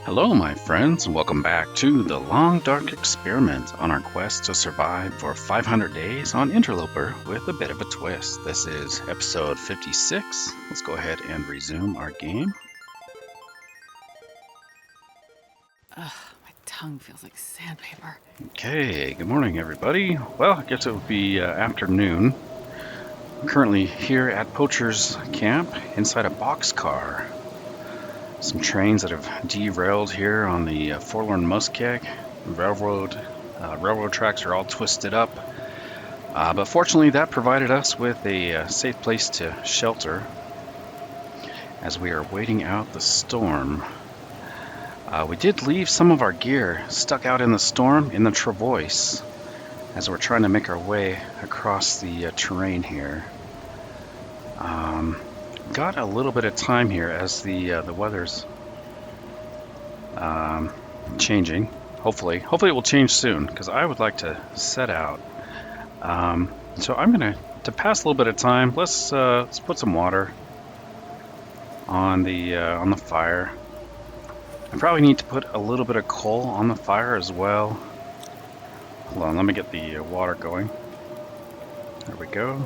Hello, my friends, and welcome back to the Long Dark Experiment on our quest to survive for 500 days on Interloper with a bit of a twist. This is episode 56. Let's go ahead and resume our game. Ugh, my tongue feels like sandpaper. Okay, good morning, everybody. Well, I guess it would be afternoon. I'm currently here at Poacher's Camp inside a boxcar. Some trains that have derailed here on the Forlorn Muskeg. Railroad tracks are all twisted up. But fortunately, that provided us with a safe place to shelter as we are waiting out the storm. We did leave some of our gear stuck out in the storm in the travois as we're trying to make our way across the terrain here. Got a little bit of time here as the weather's changing. Hopefully it will change soon because I would like to set out. So I'm gonna pass a little bit of time. Let's put some water on the fire. I probably need to put a little bit of coal on the fire as well. Hold on, let me get the water going. There we go.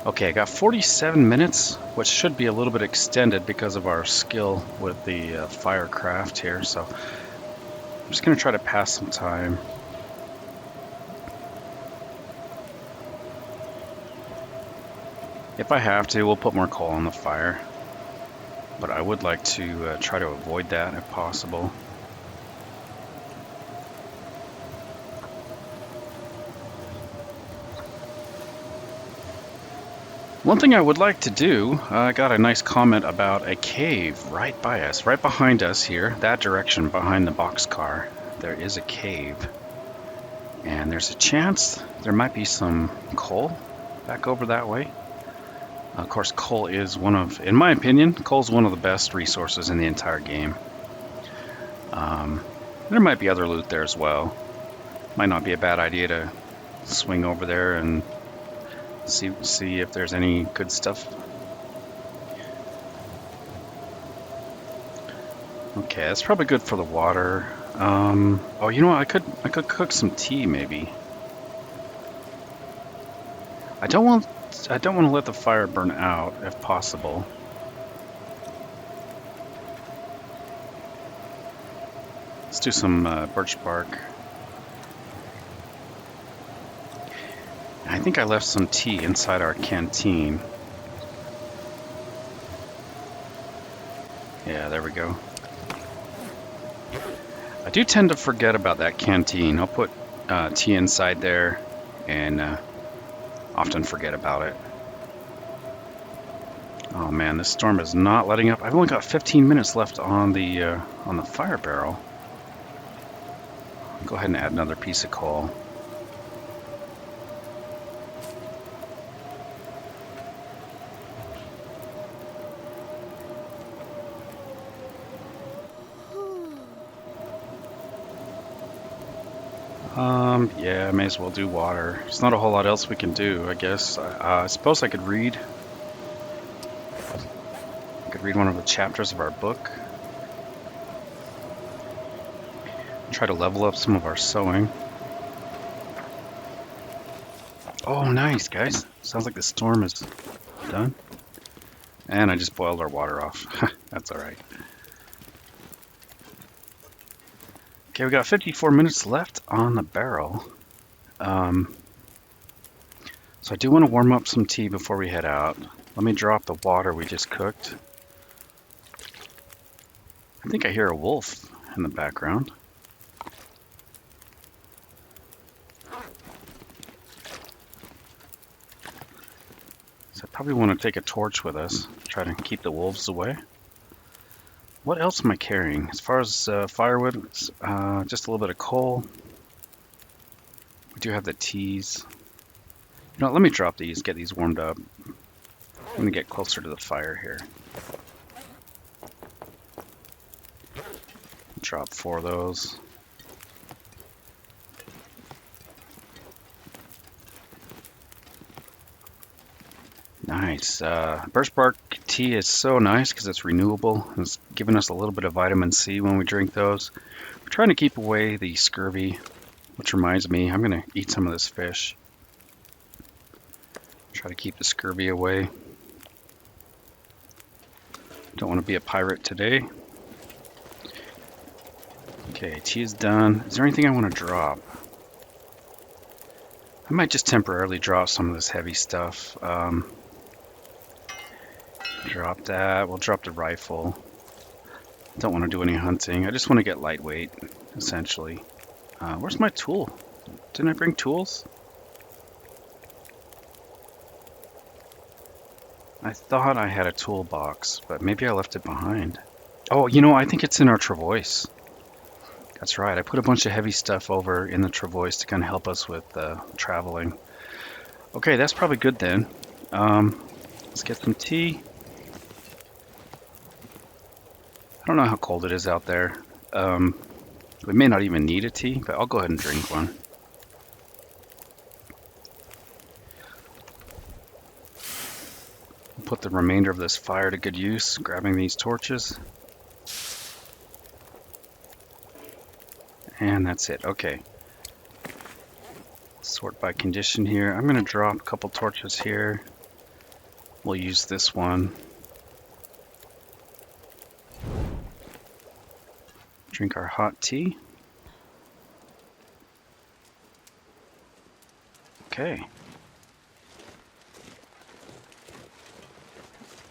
Okay, I got 47 minutes, which should be a little bit extended because of our skill with the firecraft here. So I'm just gonna try to pass some time. If I have to, we'll put more coal on the fire. But I would like to try to avoid that if possible. One thing I would like to do, I got a nice comment about a cave right by us, right behind us here, that direction behind the boxcar. There is a cave. And there's a chance there might be some coal back over that way. Of course, coal is in my opinion, coal's one of the best resources in the entire game. There might be other loot there as well. Might not be a bad idea to swing over there and see if there's any good stuff. Okay, that's probably good for the water. Oh, you know what? I could cook some tea maybe. I don't want to let the fire burn out if possible. Let's do some birch bark. I think I left some tea inside our canteen. Yeah, there we go. I do tend to forget about that canteen. I'll put tea inside there and often forget about it. Oh man, this storm is not letting up. I've only got 15 minutes left on the fire barrel. I'll go ahead and add another piece of coal. Yeah, I may as well do water. There's not a whole lot else we can do, I guess. I suppose I could read. I could read one of the chapters of our book. Try to level up some of our sewing. Oh, nice, guys. Sounds like the storm is done. And I just boiled our water off. That's alright. Okay, we got 54 minutes left on the barrel. So I do want to warm up some tea before we head out. Let me drop the water we just cooked. I think I hear a wolf in the background. So I probably want to take a torch with us, try to keep the wolves away. What else am I carrying? As far as firewood, just a little bit of coal. We do have the teas. You know, let me drop these, get these warmed up. I'm going to get closer to the fire here. Drop 4 of those. Nice. Birch bark tea is so nice because it's renewable. It's giving us a little bit of vitamin C when we drink those. We're trying to keep away the scurvy, which reminds me, I'm going to eat some of this fish. Try to keep the scurvy away. Don't want to be a pirate today. Okay, tea is done. Is there anything I want to drop? I might just temporarily drop some of this heavy stuff. Drop that. We'll drop the rifle. Don't want to do any hunting. I just want to get lightweight, essentially. Where's my tool? Didn't I bring tools? I thought I had a toolbox, but maybe I left it behind. Oh, you know, I think it's in our travois. That's right. I put a bunch of heavy stuff over in the travois to kind of help us with traveling. Okay, that's probably good then. Let's get some tea. I don't know how cold it is out there. We may not even need a tea, but I'll go ahead and drink one. Put the remainder of this fire to good use, grabbing these torches. And that's it. Okay. Sort by condition here. I'm going to drop a couple torches here. We'll use this one. Drink our hot tea. Okay.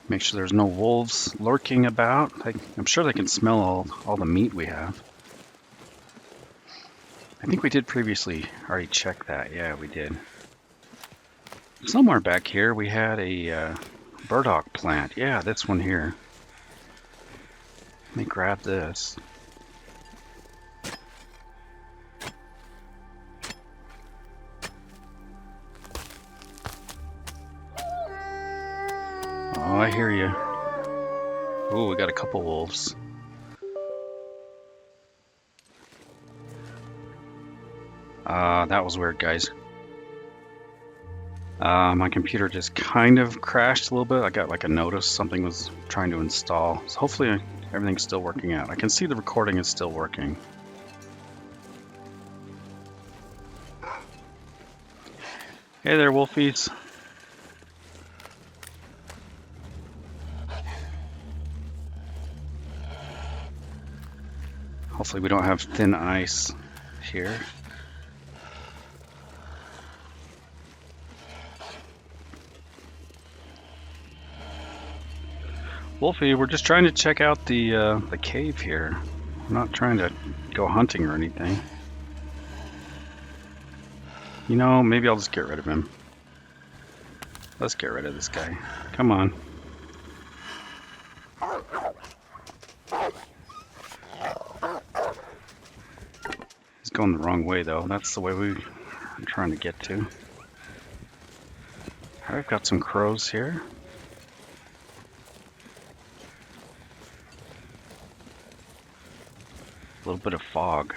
Make sure there's no wolves lurking about. I'm sure they can smell all the meat we have. I think we did previously already check that. Yeah, we did. Somewhere back here we had a burdock plant. Yeah, this one here. Let me grab this. Oh, I hear you. Oh, we got a couple wolves. That was weird, guys. My computer just kind of crashed a little bit. I got like a notice something was trying to install. So hopefully everything's still working out. I can see the recording is still working. Hey there, wolfies. Hopefully we don't have thin ice here. Wolfie, we're just trying to check out the cave here. We're not trying to go hunting or anything. You know, maybe I'll just get rid of him. Let's get rid of this guy. Come on. He's going the wrong way, though. That's the way we're trying to get to. I've got some crows here. A little bit of fog.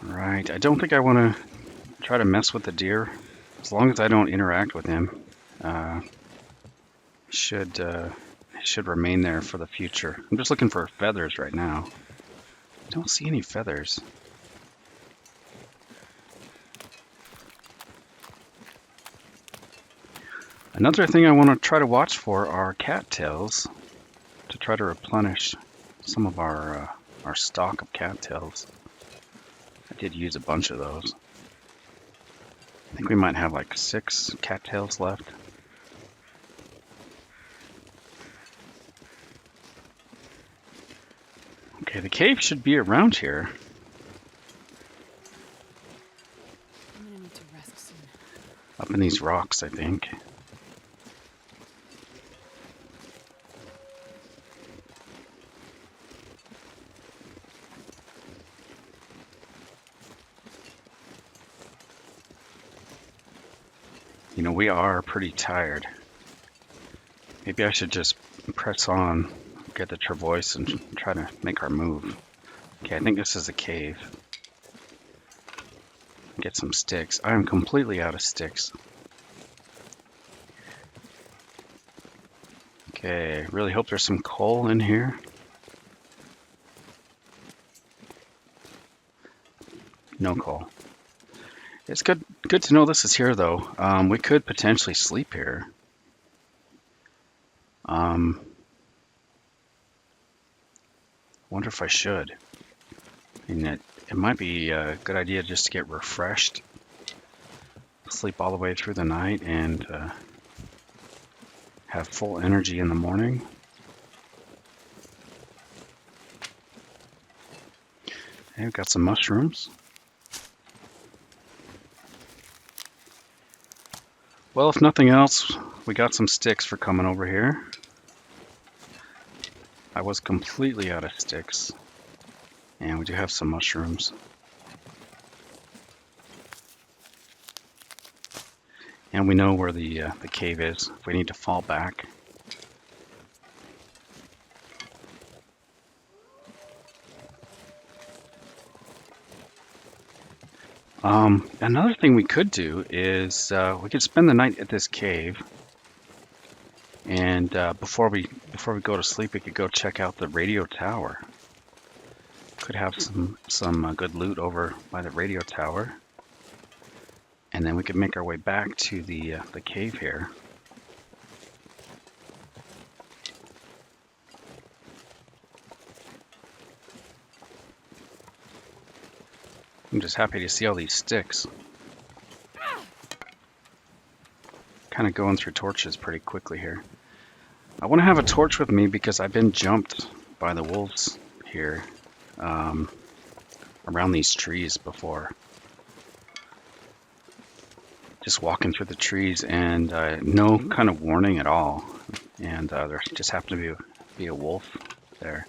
Right, I don't think I want to try to mess with the deer. As long as I don't interact with him, should remain there for the future. I'm just looking for feathers right now. I don't see any feathers. Another thing I want to try to watch for are cattails to try to replenish some of our stock of cattails. I did use a bunch of those. I think we might have like 6 cattails left. Okay, the cave should be around here. I'm gonna need to rest soon. Up in these rocks, I think. You know, we are pretty tired. Maybe I should just press on, get the travois, and try to make our move. Okay, I think this is a cave. Get some sticks. I am completely out of sticks. Okay, really hope there's some coal in here. No coal. It's good to know this is here though. We could potentially sleep here. Wonder if I should. I mean, it might be a good idea just to get refreshed. Sleep all the way through the night and have full energy in the morning. Okay, we've got some mushrooms. Well, if nothing else, we got some sticks for coming over here. I was completely out of sticks. And we do have some mushrooms. And we know where the cave is if we need to fall back. Another thing we could do is we could spend the night at this cave, and before we go to sleep, we could go check out the radio tower. Could have some good loot over by the radio tower, and then we could make our way back to the cave here. I'm just happy to see all these sticks. Kind of going through torches pretty quickly here. I want to have a torch with me because I've been jumped by the wolves here around these trees before. Just walking through the trees and no kind of warning at all. And there just happened to be a wolf there.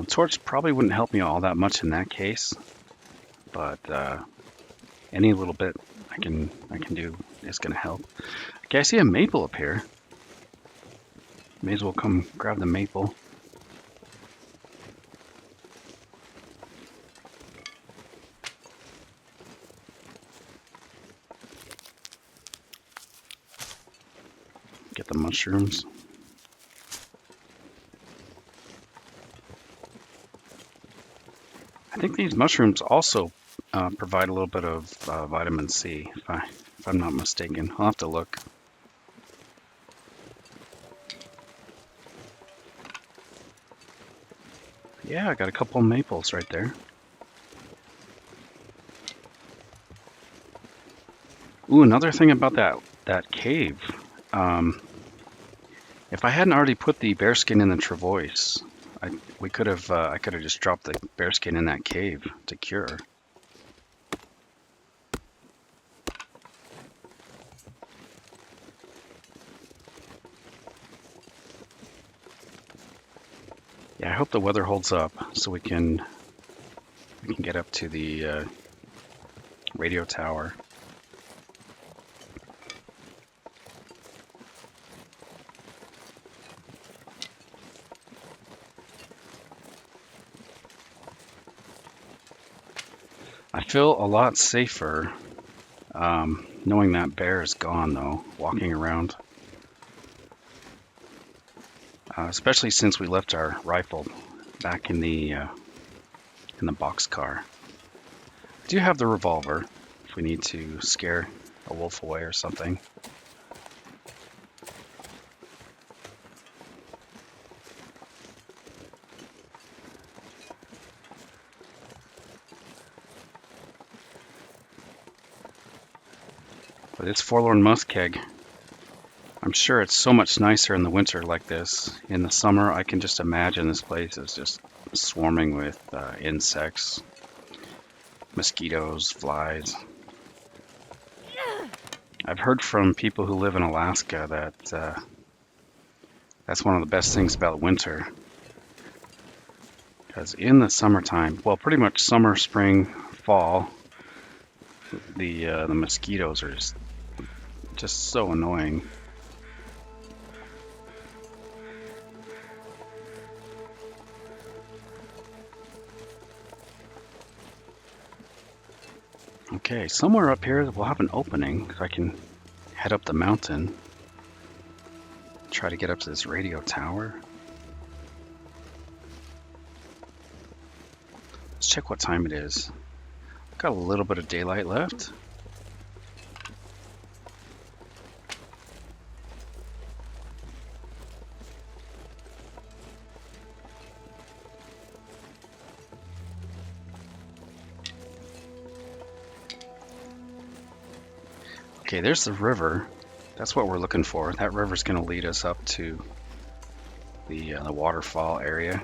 Torch probably wouldn't help me all that much in that case, but any little bit I can do is going to help. Okay, I see a maple up here. May as well come grab the maple. Get the mushrooms. I think these mushrooms also provide a little bit of vitamin C, if I'm not mistaken. I'll have to look. Yeah, I got a couple of maples right there. Ooh, another thing about that cave. If I hadn't already put the bearskin in the travois, I could have just dropped the bearskin in that cave to cure. Yeah, I hope the weather holds up so we can get up to the radio tower. I feel a lot safer knowing that bear is gone, though, walking around. Especially since we left our rifle back in the boxcar. I do have the revolver if we need to scare a wolf away or something. But it's Forlorn Muskeg. I'm sure it's so much nicer in the winter like this. In the summer, I can just imagine this place is just swarming with insects, mosquitoes, flies. I've heard from people who live in Alaska that that's one of the best things about winter. Because in the summertime, well, pretty much summer, spring, fall, the mosquitoes are just so annoying. Okay, somewhere up here we'll have an opening so I can head up the mountain. Try to get up to this radio tower. Let's check what time it is. Got a little bit of daylight left. Okay, there's the river. That's what we're looking for. That river's going to lead us up to the waterfall area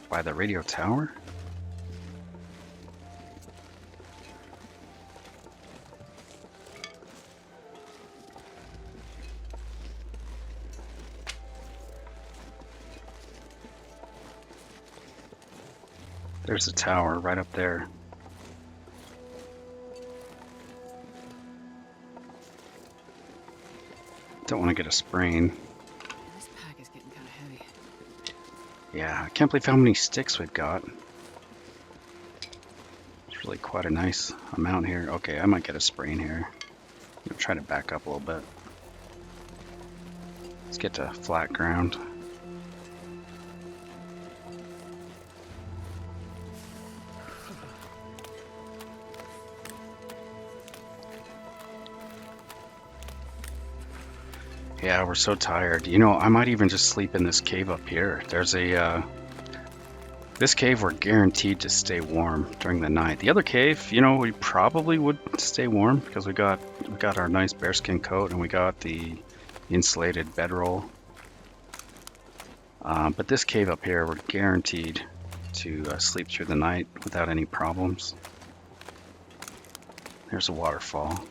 by the radio tower. There's the tower right up there. Don't want to get a sprain. This pack is getting kind of heavy. Yeah, I can't believe how many sticks we've got. It's really quite a nice amount here. Okay, I might get a sprain here. I'm gonna try to back up a little bit. Let's get to flat ground. Yeah, we're so tired. You know, I might even just sleep in this cave up here. There's a, this cave we're guaranteed to stay warm during the night. The other cave, you know, we probably would stay warm because we got our nice bearskin coat and we got the insulated bedroll. But this cave up here, we're guaranteed to sleep through the night without any problems. There's a waterfall.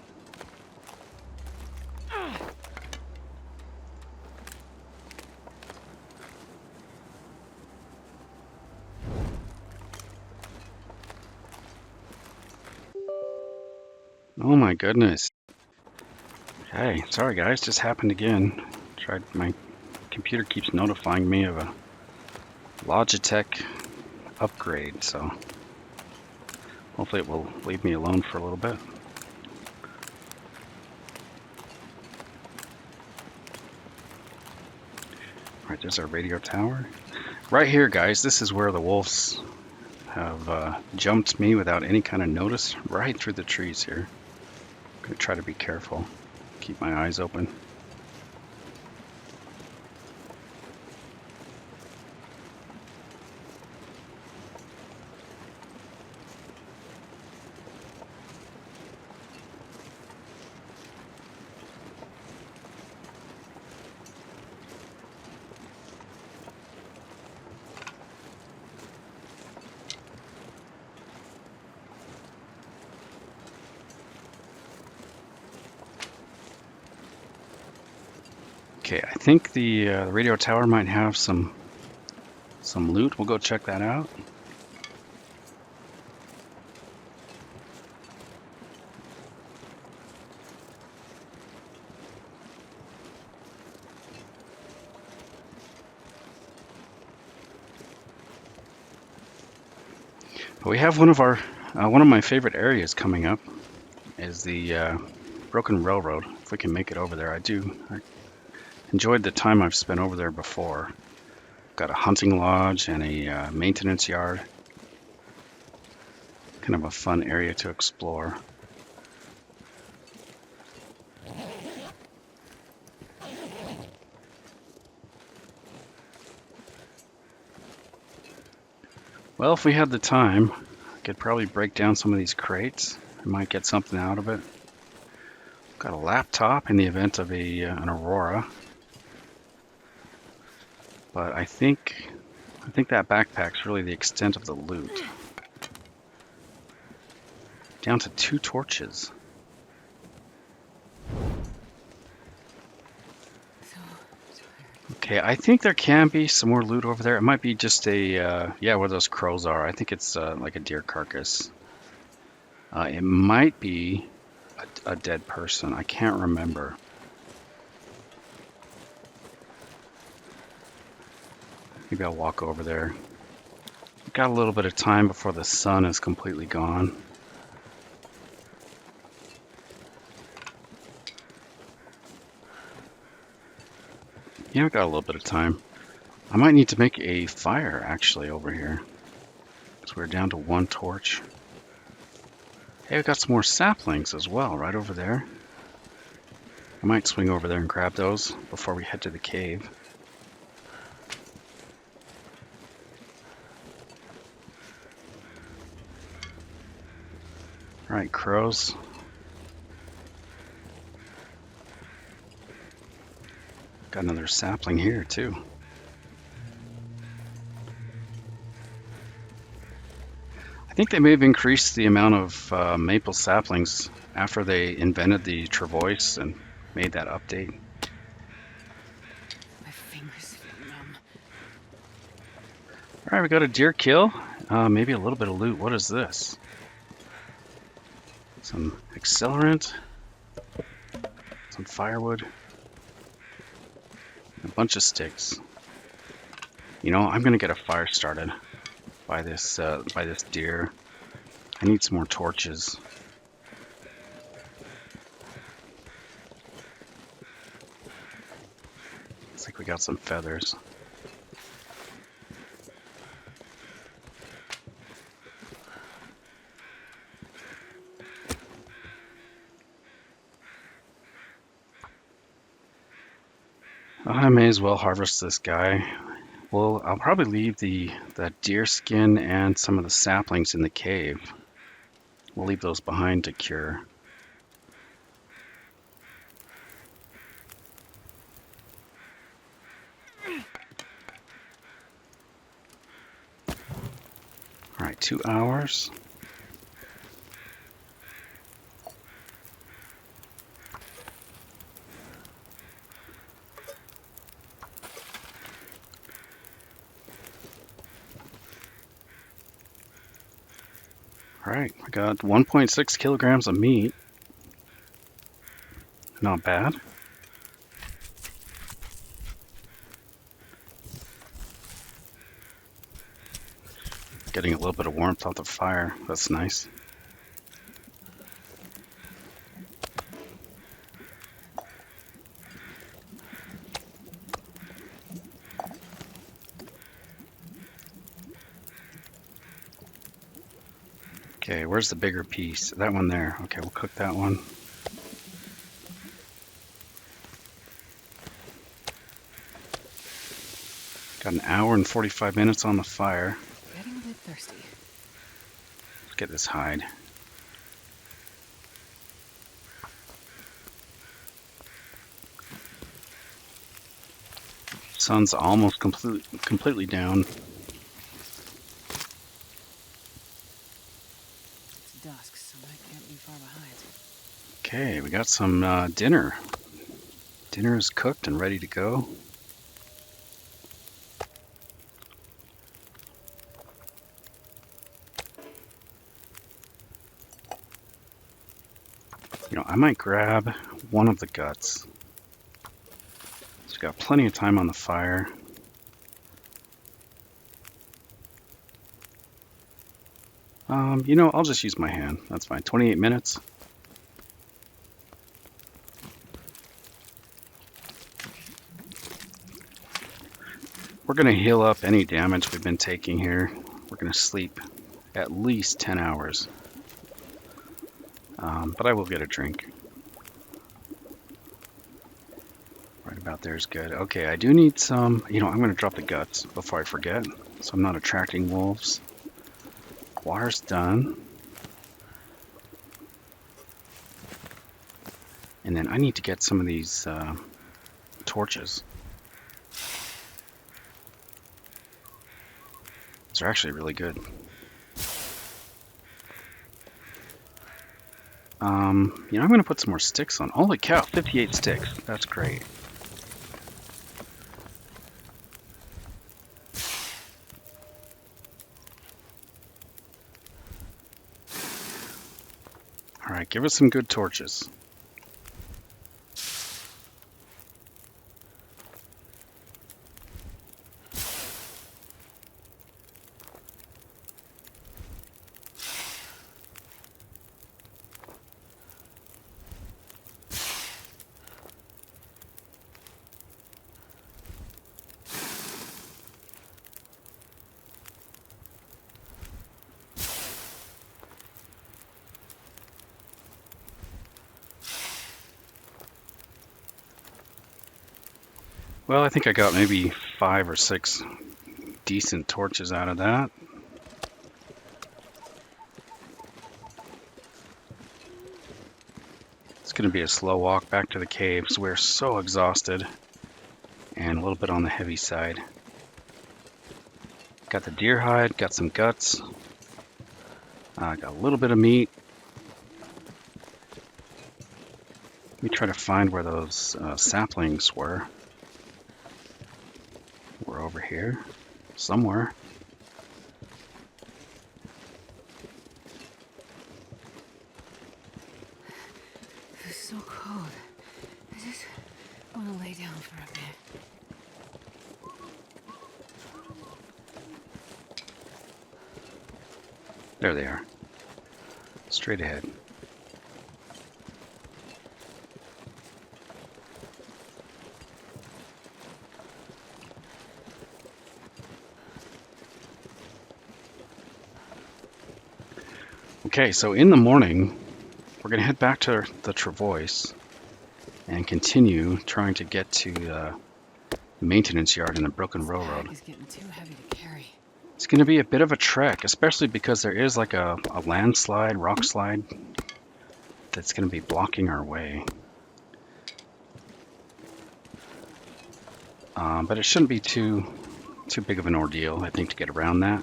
Oh my goodness. Hey, sorry guys, just happened again. My computer keeps notifying me of a Logitech upgrade, so hopefully it will leave me alone for a little bit. Alright, there's our radio tower. Right here, guys, this is where the wolves have jumped me without any kind of notice, right through the trees here. I'm gonna try to be careful, keep my eyes open. Okay, I think the radio tower might have some loot. We'll go check that out. But we have one of my favorite areas coming up is the Broken Railroad. If we can make it over there, I enjoyed the time I've spent over there before. Got a hunting lodge and a maintenance yard. Kind of a fun area to explore. Well, if we had the time, I could probably break down some of these crates. I might get something out of it. Got a laptop in the event of an aurora. But I think that backpack's really the extent of the loot. Down to 2 torches. Okay, I think there can be some more loot over there. It might be just a, yeah, where those crows are. I think it's like a deer carcass. It might be a dead person. I can't remember. Maybe I'll walk over there. Got a little bit of time before the sun is completely gone. Yeah, we got a little bit of time. I might need to make a fire actually over here. So we're down to one torch. Hey, we got some more saplings as well, right over there. I might swing over there and grab those before we head to the cave. Alright, crows. Got another sapling here, too. I think they may have increased the amount of maple saplings after they invented the travois and made that update. My fingers feel numb. Alright, we got a deer kill. Maybe a little bit of loot. What is this? Some accelerant. Some firewood. A bunch of sticks. You know, I'm gonna get a fire started by this deer. I need some more torches. Looks like we got some feathers. I may as well harvest this guy. Well, I'll probably leave the deer skin and some of the saplings in the cave. We'll leave those behind to cure. Alright, 2 hours. Alright, I got 1.6 kilograms of meat. Not bad. Getting a little bit of warmth off the fire. That's nice. Okay, where's the bigger piece? That one there. Okay, we'll cook that one. Got an hour and 45 minutes on the fire. Getting a bit thirsty. Let's get this hide. Sun's almost completely down. It's dusk, so I can't be far behind. Okay, we got some dinner. Dinner is cooked and ready to go. You know, I might grab one of the guts. So we've got plenty of time on the fire. You know, I'll just use my hand. That's fine. 28 minutes. We're going to heal up any damage we've been taking here. We're going to sleep at least 10 hours. But I will get a drink. Right about there is good. Okay, I do need some... You know, I'm going to drop the guts before I forget, so I'm not attracting wolves. Water's done. And then I need to get some of these torches. These are actually really good. You know, I'm going to put some more sticks on. Holy cow, 58 sticks. That's great. Alright, give us some good torches. Well, I think I got maybe 5 or 6 decent torches out of that. It's going to be a slow walk back to the caves. We're so exhausted and a little bit on the heavy side. Got the deer hide, got some guts, got a little bit of meat. Let me try to find where those saplings were. We're over here somewhere. It's so cold. I just want to lay down for a bit. There they are. Straight ahead. Okay, so in the morning, we're going to head back to the travois and continue trying to get to the maintenance yard in the broken railroad. Bag is getting too heavy to carry. It's going to be a bit of a trek, especially because there is like a landslide, rock slide that's going to be blocking our way. But it shouldn't be too big of an ordeal, I think, to get around that.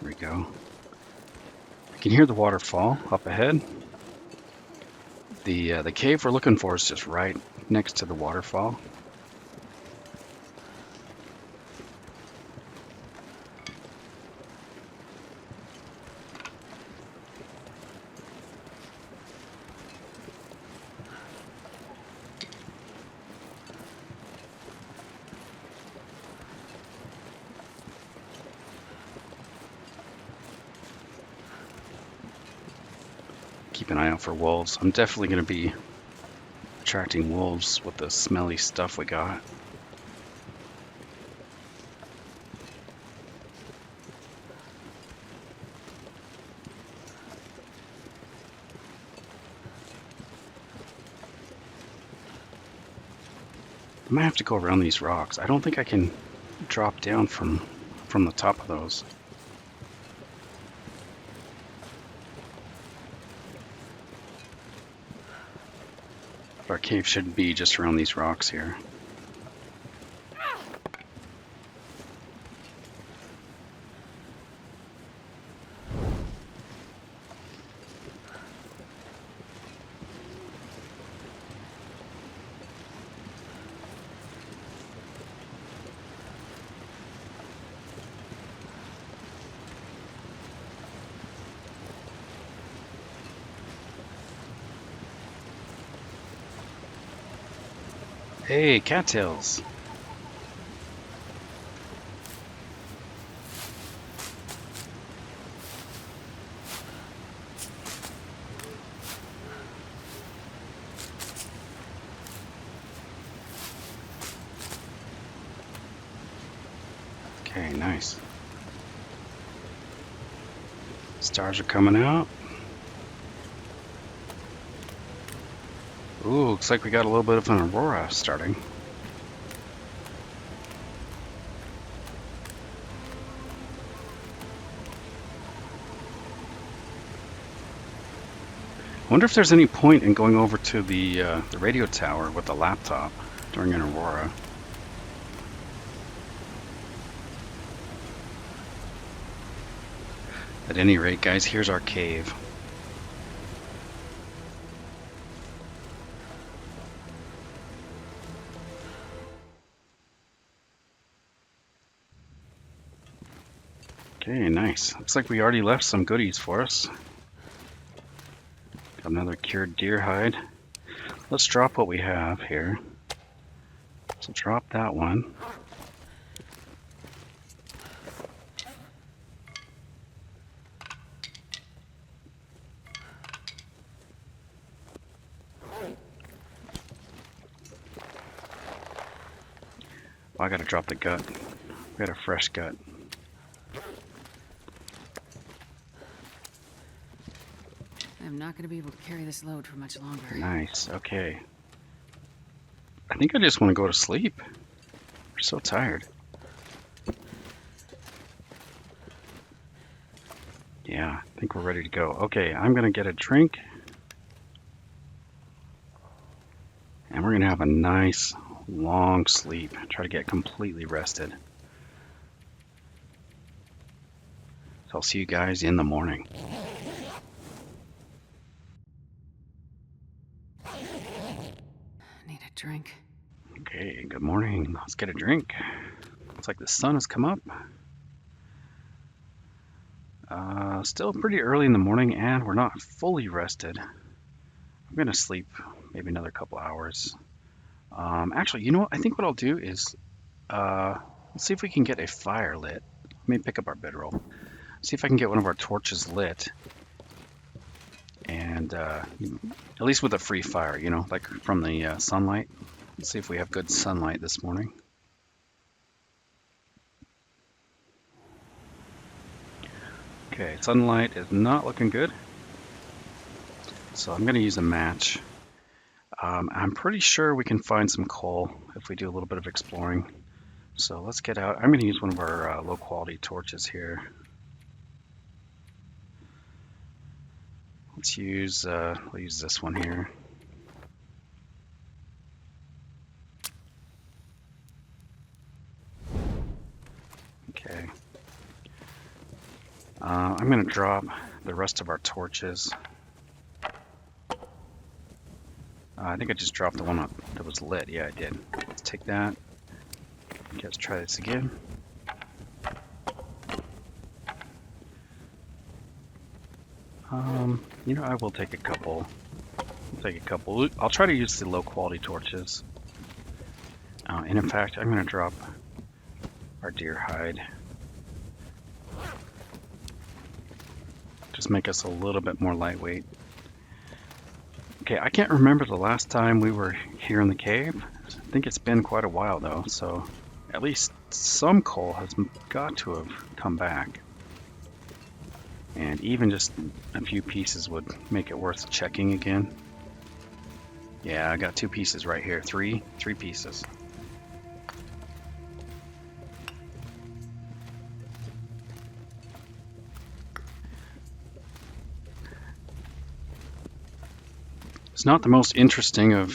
There we go. You can hear the waterfall up ahead. The cave we're looking for is just right next to the waterfall. Keep an eye out for wolves. I'm definitely going to be attracting wolves with the smelly stuff we got. I might have to go around these rocks. I don't think I can drop down from the top of those. Our cave should be just around these rocks here. Hey, cattails! Okay, nice. Stars are coming out. Ooh, looks like we got a little bit of an aurora starting. I wonder if there's any point in going over to the radio tower with the laptop during an aurora. At any rate, guys, here's our cave. Okay, nice. Looks like we already left some goodies for us. Got another cured deer hide. Let's drop what we have here. So drop that one. Oh, I gotta drop the gut. We got a fresh gut. I I'm not going to be able to carry this load for much longer. Nice. Okay. I think I just want to go to sleep. We're so tired. Yeah, I think we're ready to go. Okay, I'm going to get a drink. And we're going to have a nice, long sleep. Try to get completely rested. So I'll see you guys in the morning. Need a drink. Okay, good morning. Let's get a drink. Looks like the sun has come up. Still pretty early in the morning, and we're not fully rested. I'm going to sleep maybe another couple hours. Actually, you know what? I think what I'll do is let's see if we can get a fire lit. Let me pick up our bedroll. See if I can get one of our torches lit. And at least with a free fire, you know, like from the sunlight. Let's see if we have good sunlight this morning. Okay, sunlight is not looking good. So I'm going to use a match. I'm pretty sure we can find some coal if we do a little bit of exploring. So let's get out. I'm going to use one of our low quality torches here. Let's use, we'll use this one here. Okay. I'm going to drop the rest of our torches. I think I just dropped the one that was lit. Yeah, I did. Let's take that. Okay, let's try this again. You know, I will take a couple. I'll take a couple. I'll try to use the low quality torches. And in fact, I'm going to drop our deer hide. Just make us a little bit more lightweight. Okay, I can't remember the last time we were here in the cave. I think it's been quite a while though, so at least some coal has got to have come back. And even just a few pieces would make it worth checking again. Yeah, I got 2 pieces right here. Three pieces. It's not the most interesting of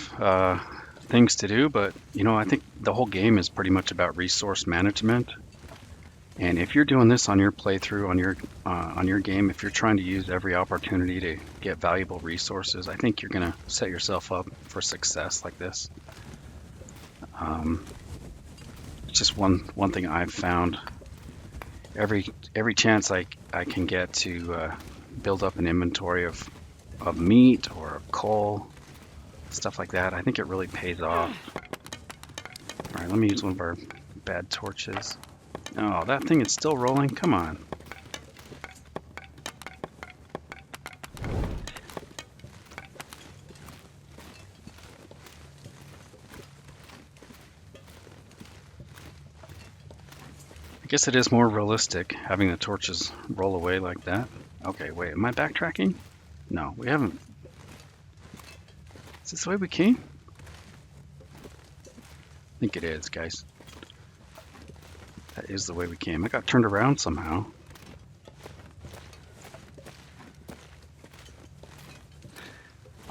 things to do, but you know, I think the whole game is pretty much about resource management. And if you're doing this on your playthrough, on your game, if you're trying to use every opportunity to get valuable resources, I think you're gonna set yourself up for success like this. It's just one thing I've found. Every chance I can get to build up an inventory of meat or of coal, stuff like that, I think it really pays off. All right, let me use one of our bad torches. Oh, that thing is still rolling? Come on. I guess it is more realistic having the torches roll away like that. Okay, wait, am I backtracking? No, we haven't. Is this the way we came? I think it is, guys. That is the way we came. I got turned around somehow.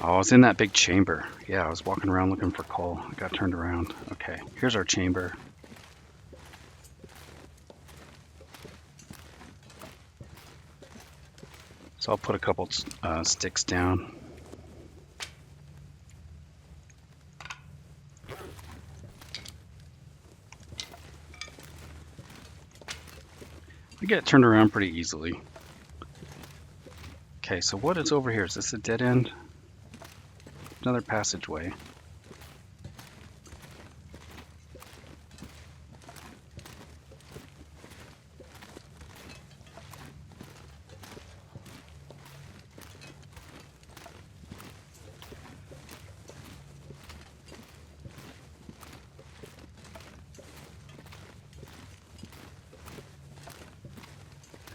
Oh, I was in that big chamber. Yeah, I was walking around looking for coal. I got turned around. Okay, here's our chamber. So I'll put a couple sticks down. I get turned around pretty easily. Okay, so what is over here? Is this a dead end? Another passageway.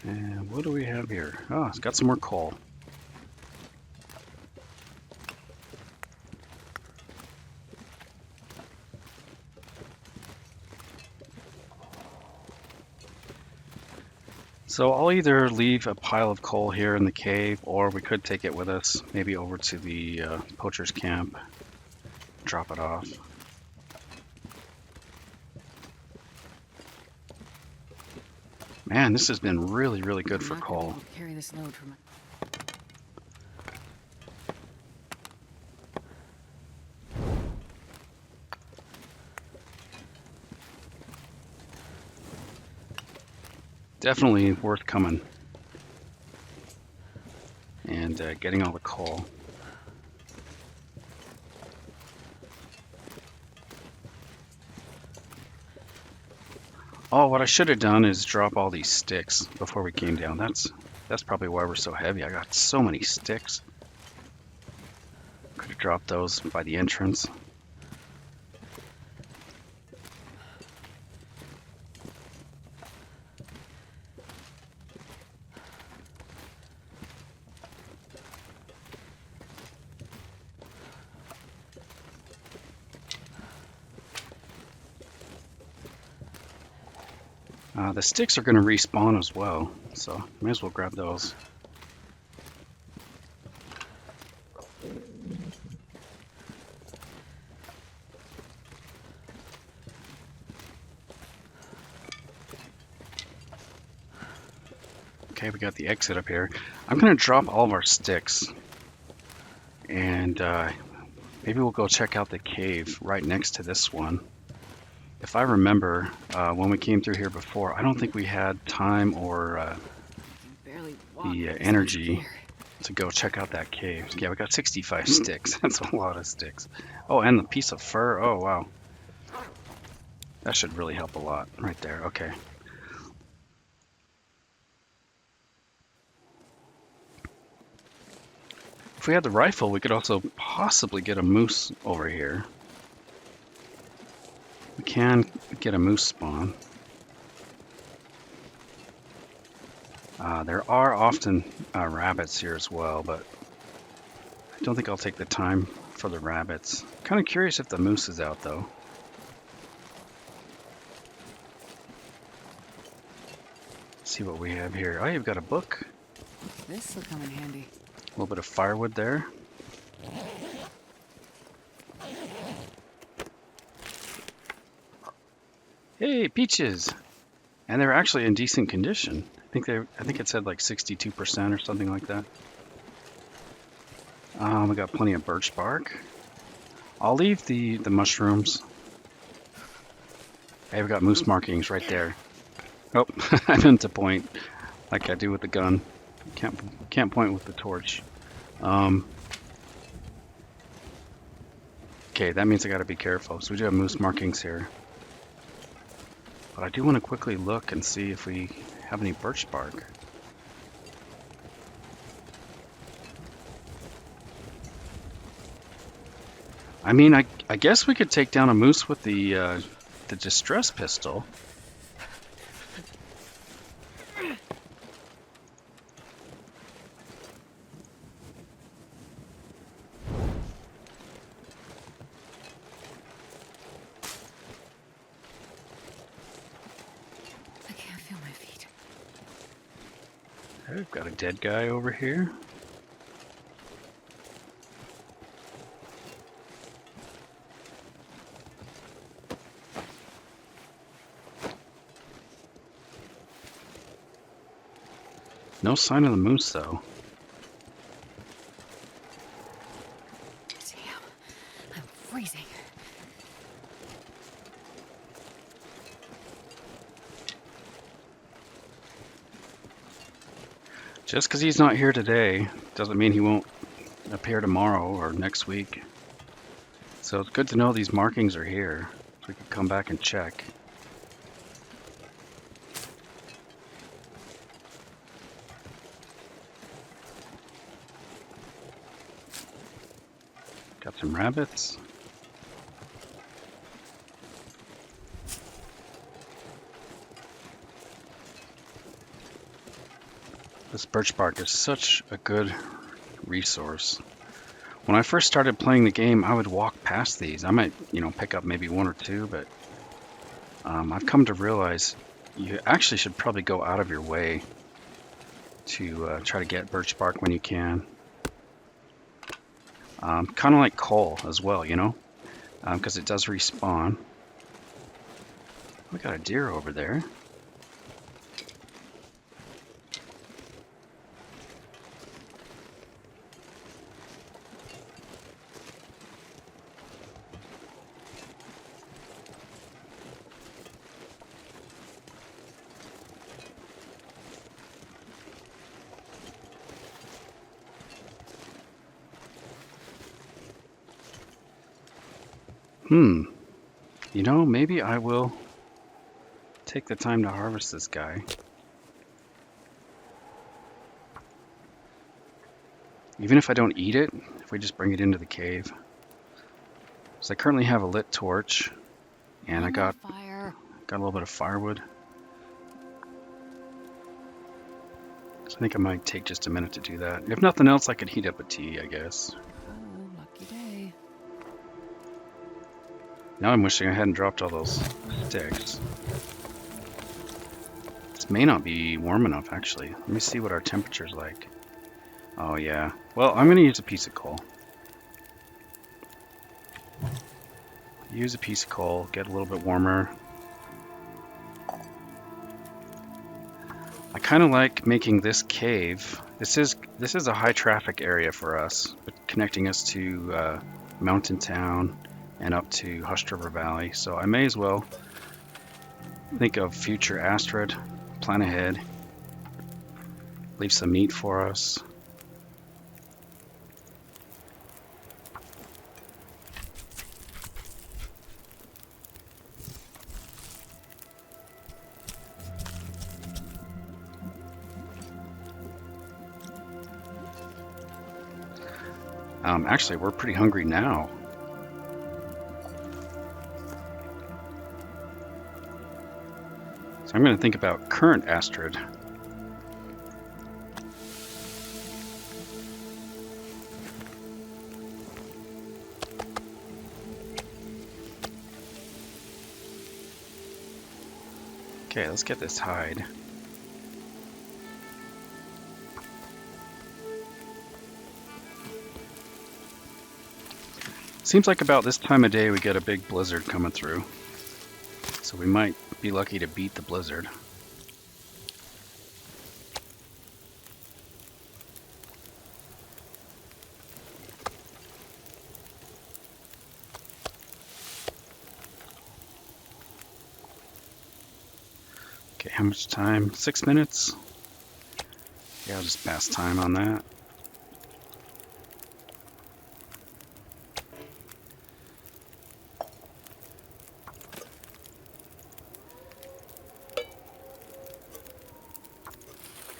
And what do we have here? Oh, it's got some more coal. So I'll either leave a pile of coal here in the cave, or we could take it with us, maybe over to the poacher's camp, drop it off. Man, this has been really, really good for coal. Carry this load from. Definitely worth coming and getting all the coal. Oh, what I should have done is drop all these sticks before we came down. That's probably why we're so heavy. I got so many sticks. Could have dropped those by the entrance. The sticks are going to respawn as well, so may as well grab those. Okay, we got the exit up here. I'm going to drop all of our sticks, and maybe we'll go check out the cave right next to this one. If I remember, when we came through here before, I don't think we had time or the energy to go check out that cave. Yeah, we got 65 sticks. That's a lot of sticks. Oh, and the piece of fur. Oh, wow. That should really help a lot right there. Okay. If we had the rifle, we could also possibly get a moose over here. We can get a moose spawn. There are often rabbits here as well, but I don't think I'll take the time for the rabbits. Kind of curious if the moose is out, though. Let's see what we have here. Oh, you've got a book. This will come in handy. A little bit of firewood there. Hey, peaches! And they're actually in decent condition. I think it said like 62% or something like that. We got plenty of birch bark. I'll leave the mushrooms. Hey, we got moose markings right there. Oh, I meant to point like I do with the gun. Can't point with the torch. Okay, that means I gotta be careful. So we do have moose markings here. But I do want to quickly look and see if we have any birch bark. I mean, I guess we could take down a moose with the distress pistol. We've got a dead guy over here. No sign of the moose, though. Damn, I'm freezing. Just because he's not here today doesn't mean he won't appear tomorrow or next week. So it's good to know these markings are here, so we can come back and check. Got some rabbits. This birch bark is such a good resource. When I first started playing the game, I would walk past these. I might, pick up maybe one or two, but I've come to realize you actually should probably go out of your way to try to get birch bark when you can. Kind of like coal as well, you know, because it does respawn. We got a deer over there. You know, maybe I will take the time to harvest this guy. Even if I don't eat it, if we just bring it into the cave. So I currently have a lit torch, and I got fire. a little bit of firewood. So I think I might take just a minute to do that. If nothing else, I could heat up a tea, I guess. Oh, lucky day. Now I'm wishing I hadn't dropped all those sticks. This may not be warm enough, actually. Let me see what our temperature's like. Oh, yeah. Well, I'm going to use a piece of coal. Use a piece of coal, get a little bit warmer. I kind of like making this cave. This is a high traffic area for us, connecting us to Mountain Town and up to Hush River Valley. So I may as well think of future Astrid, plan ahead, leave some meat for us. Actually, we're pretty hungry now. So I'm going to think about current Astrid. Okay, let's get this hide. Seems like about this time of day we get a big blizzard coming through. So we might be lucky to beat the blizzard. Okay, how much time? 6 minutes? Yeah, I'll just pass time on that.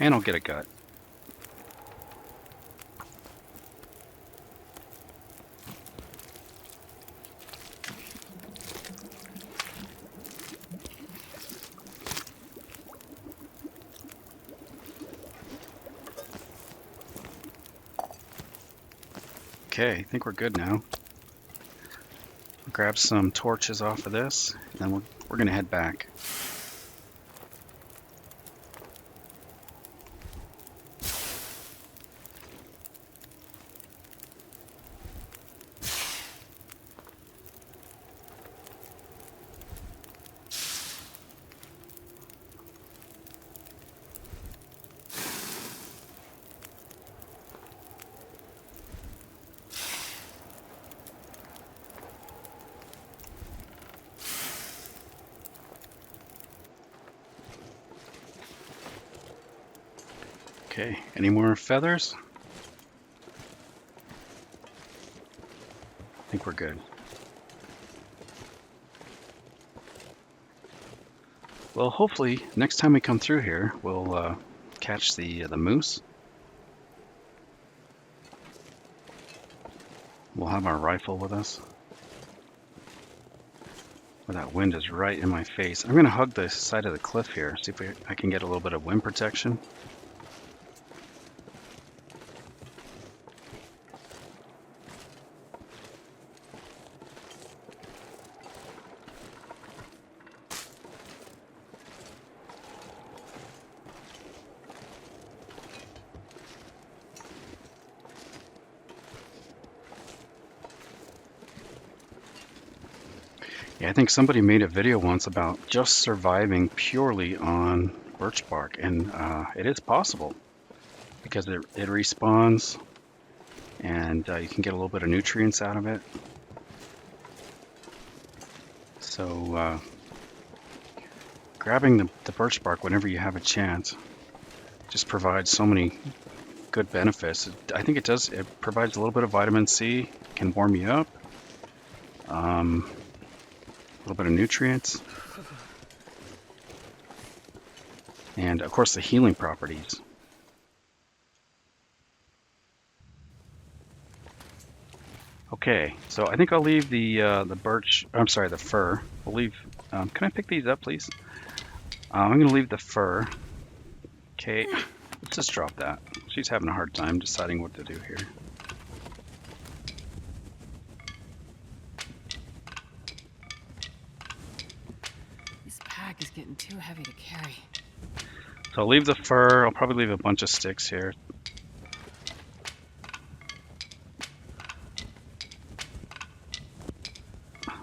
And I'll get a gut. Okay, I think we're good now. I'll grab some torches off of this, and then we're gonna head back. Okay, any more feathers? I think we're good. Well, hopefully next time we come through here, we'll catch the moose. We'll have our rifle with us. Well, that wind is right in my face. I'm gonna hug the side of the cliff here, see if I can get a little bit of wind protection. Yeah, I think somebody made a video once about just surviving purely on birch bark, and it is possible because it respawns, and you can get a little bit of nutrients out of it. So grabbing the birch bark whenever you have a chance just provides so many good benefits. I think it does. It provides a little bit of vitamin C, can warm you up, a little bit of nutrients, and of course the healing properties. Okay, so I think I'll leave the birch. I'm sorry, the fir. We'll leave. Can I pick these up, please? I'm going to leave the fir. Okay, let's just drop that. She's having a hard time deciding what to do here. This pack is getting too heavy to carry. So I'll leave the fir. I'll probably leave a bunch of sticks here.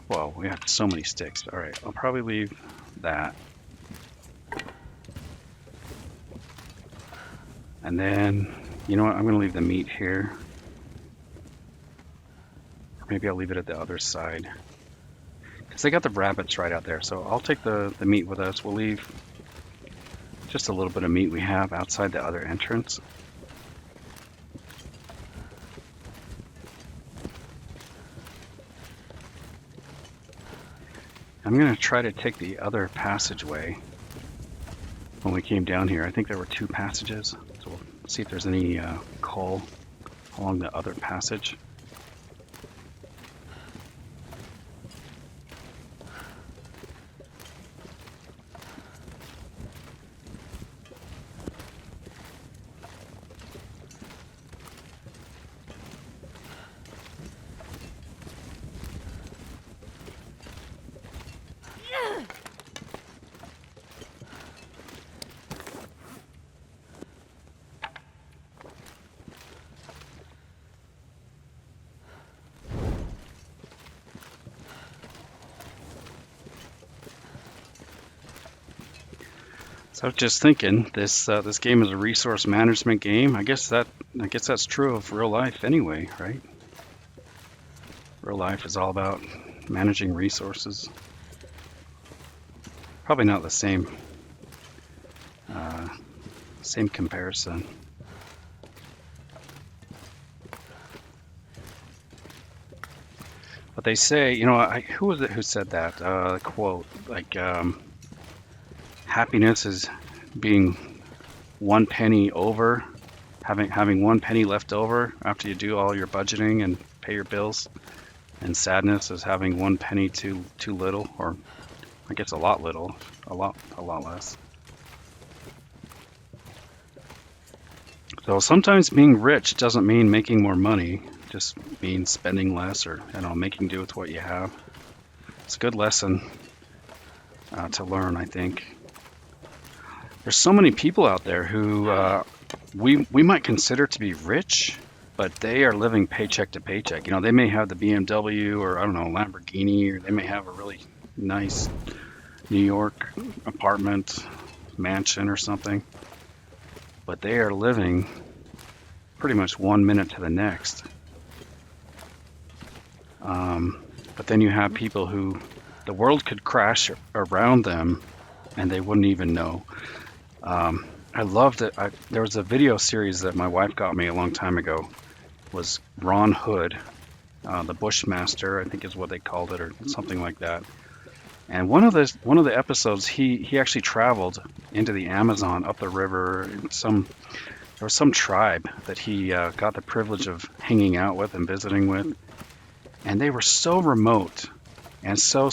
Whoa, we have so many sticks. All right, I'll probably leave that. And then, you know what, I'm going to leave the meat here. Or maybe I'll leave it at the other side. Because they got the rabbits right out there. So I'll take the meat with us. We'll leave just a little bit of meat we have outside the other entrance. I'm going to try to take the other passageway. When we came down here, I think there were 2 passages. So we'll see if there's any coal along the other passage. So I was just thinking, this game is a resource management game. I guess that's true of real life anyway, right? Real life is all about managing resources. Probably not the same comparison. But they say, you know, who was it who said that? The quote, like, happiness is being 1 penny over, having 1 penny left over after you do all your budgeting and pay your bills, and sadness is having 1 penny too little, or I guess a lot less. So sometimes being rich doesn't mean making more money, just means spending less, or making do with what you have. It's a good lesson to learn, I think. There's so many people out there who we might consider to be rich, but they are living paycheck to paycheck. You know, they may have the BMW or, I don't know, Lamborghini, or they may have a really nice New York apartment, mansion or something, but they are living pretty much 1 minute to the next. But then you have people who the world could crash around them and they wouldn't even know. I loved it. There was a video series that my wife got me a long time ago. It was Ron Hood, the Bushmaster, I think is what they called it, or something like that. And one of the episodes, he actually traveled into the Amazon, up the river. There was some tribe that he got the privilege of hanging out with and visiting with, and they were so remote and so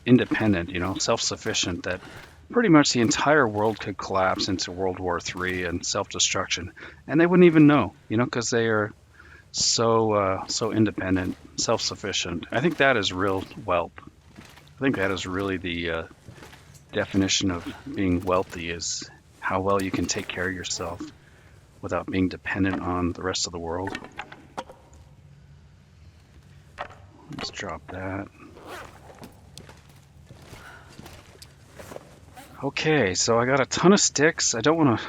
independent, self-sufficient, that pretty much the entire world could collapse into World War III and self-destruction, and they wouldn't even know, because they are so independent, self-sufficient. I think that is real wealth. I think that is really the definition of being wealthy, is how well you can take care of yourself without being dependent on the rest of the world. Let's drop that. Okay, so I got a ton of sticks. I don't want to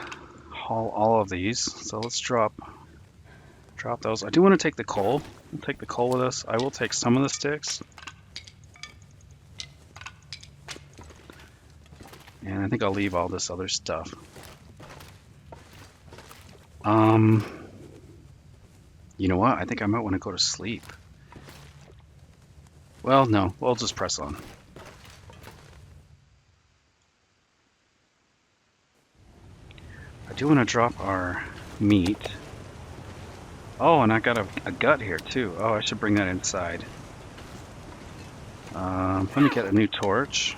haul all of these, so let's drop those. I do want to take the coal. We'll take the coal with us. I will take some of the sticks. And I think I'll leave all this other stuff. You know what? I think I might want to go to sleep. Well, no, we'll just press on. I do want to drop our meat. Oh, and I got a gut here too. Oh, I should bring that inside. Let me get a new torch.